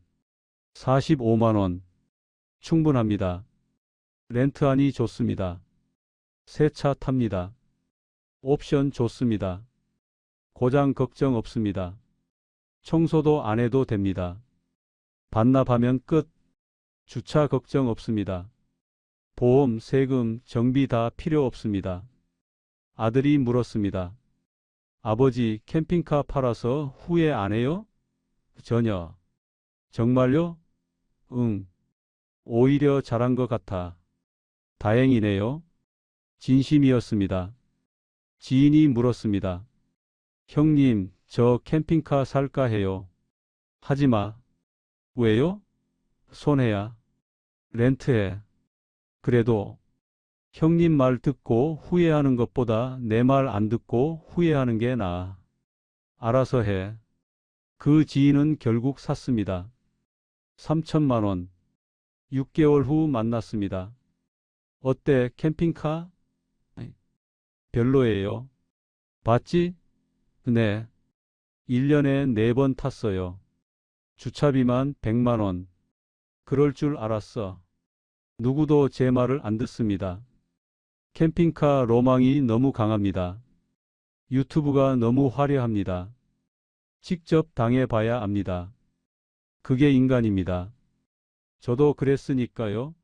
Speaker 2: 45만 원, 충분합니다. 렌트하니 좋습니다. 새 차 탑니다. 옵션 좋습니다. 고장 걱정 없습니다. 청소도 안 해도 됩니다. 반납하면 끝. 주차 걱정 없습니다. 보험, 세금, 정비 다 필요 없습니다. 아들이 물었습니다. 아버지, 캠핑카 팔아서 후회 안 해요? 전혀. 정말요? 응. 오히려 잘한 것 같아. 다행이네요. 진심이었습니다. 지인이 물었습니다. 형님, 저 캠핑카 살까 해요. 하지마. 왜요? 손해야. 렌트해. 그래도 형님 말 듣고 후회하는 것보다 내 말 안 듣고 후회하는 게 나아. 알아서 해. 그 지인은 결국 샀습니다. 3천만 원. 6개월 후 만났습니다. 어때, 캠핑카? 별로예요. 봤지? 네. 1년에 4번 탔어요. 주차비만 100만 원. 그럴 줄 알았어. 누구도 제 말을 안 듣습니다. 캠핑카 로망이 너무 강합니다. 유튜브가 너무 화려합니다. 직접 당해봐야 압니다. 그게 인간입니다. 저도 그랬으니까요.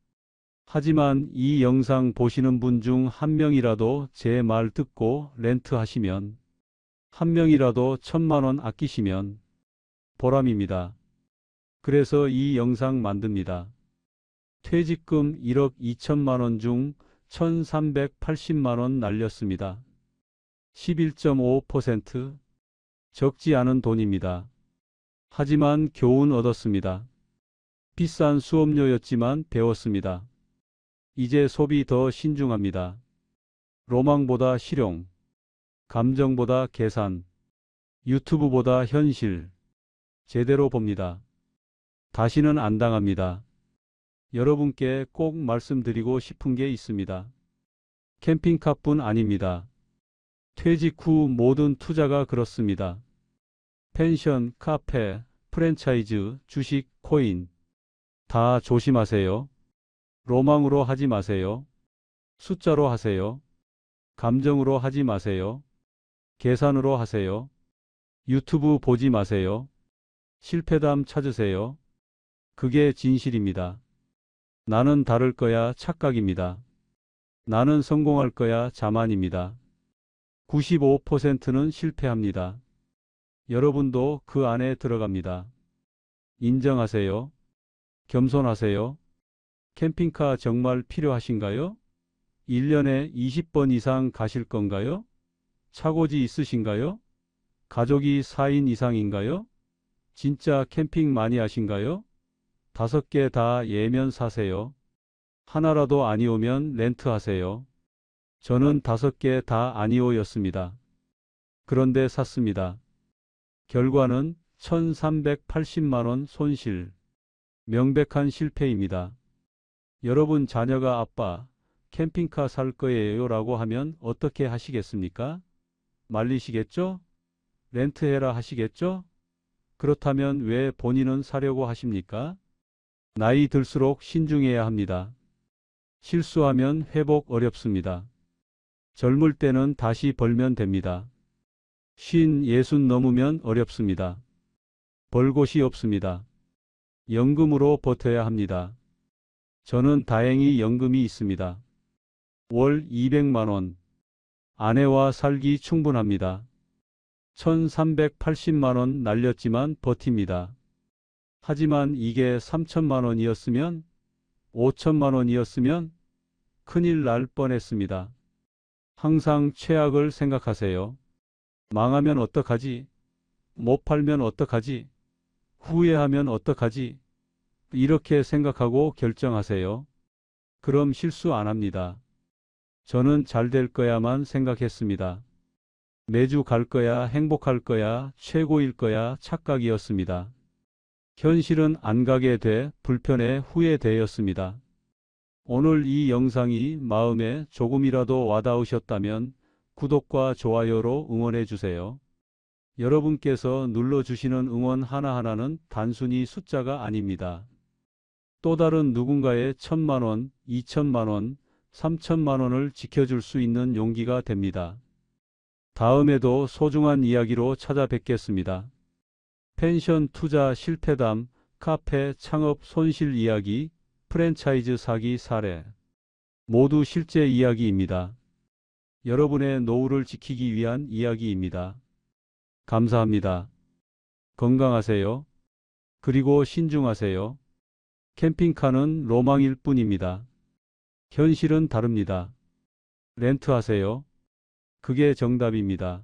Speaker 2: 하지만 이 영상 보시는 분 중 한 명이라도 제 말 듣고 렌트하시면 한 명이라도 1,000만 원 아끼시면 보람입니다. 그래서 이 영상 만듭니다. 퇴직금 1억 2천만 원 중 1,380만 원 날렸습니다. 11.5%. 적지 않은 돈입니다. 하지만 교훈 얻었습니다. 비싼 수업료였지만 배웠습니다. 이제 소비 더 신중합니다. 로망보다 실용, 감정보다 계산, 유튜브보다 현실, 제대로 봅니다. 다시는 안 당합니다. 여러분께 꼭 말씀드리고 싶은 게 있습니다. 캠핑카뿐 아닙니다. 퇴직 후 모든 투자가 그렇습니다. 펜션, 카페, 프랜차이즈, 주식, 코인 다 조심하세요. 로망으로 하지 마세요. 숫자로 하세요. 감정으로 하지 마세요. 계산으로 하세요. 유튜브 보지 마세요. 실패담 찾으세요. 그게 진실입니다. 나는 다를 거야 착각입니다. 나는 성공할 거야 자만입니다. 95%는 실패합니다. 여러분도 그 안에 들어갑니다. 인정하세요. 겸손하세요. 캠핑카 정말 필요하신가요? 1년에 20번 이상 가실 건가요? 차고지 있으신가요? 가족이 4인 이상인가요? 진짜 캠핑 많이 하신가요? 5개 다 예면 사세요. 하나라도 아니오면 렌트하세요. 저는 5개 다 아니오였습니다. 그런데 샀습니다. 결과는 1,380만 원 손실. 명백한 실패입니다. 여러분 자녀가 아빠, 캠핑카 살 거예요 라고 하면 어떻게 하시겠습니까? 말리시겠죠? 렌트해라 하시겠죠? 그렇다면 왜 본인은 사려고 하십니까? 나이 들수록 신중해야 합니다. 실수하면 회복 어렵습니다. 젊을 때는 다시 벌면 됩니다. 50, 60 넘으면 어렵습니다. 벌 곳이 없습니다. 연금으로 버텨야 합니다. 저는 다행히 연금이 있습니다. 월 200만 원. 아내와 살기 충분합니다. 1,380만 원 날렸지만 버팁니다. 하지만 이게 3천만 원이었으면, 5천만 원이었으면 큰일 날 뻔했습니다. 항상 최악을 생각하세요. 망하면 어떡하지? 못 팔면 어떡하지? 후회하면 어떡하지? 이렇게 생각하고 결정하세요. 그럼 실수 안 합니다. 저는 잘 될 거야만 생각했습니다. 매주 갈 거야, 행복할 거야, 최고일 거야 착각이었습니다. 현실은 안 가게 돼 불편해 후회되었습니다. 오늘 이 영상이 마음에 조금이라도 와닿으셨다면 구독과 좋아요로 응원해 주세요. 여러분께서 눌러주시는 응원 하나하나는 단순히 숫자가 아닙니다. 또 다른 누군가의 1,000만 원, 2천만 원, 3천만 원을 지켜줄 수 있는 용기가 됩니다. 다음에도 소중한 이야기로 찾아뵙겠습니다. 펜션 투자 실패담, 카페 창업 손실 이야기, 프랜차이즈 사기 사례. 모두 실제 이야기입니다. 여러분의 노후를 지키기 위한 이야기입니다. 감사합니다. 건강하세요. 그리고 신중하세요. 캠핑카는 로망일 뿐입니다. 현실은 다릅니다. 렌트하세요. 그게 정답입니다.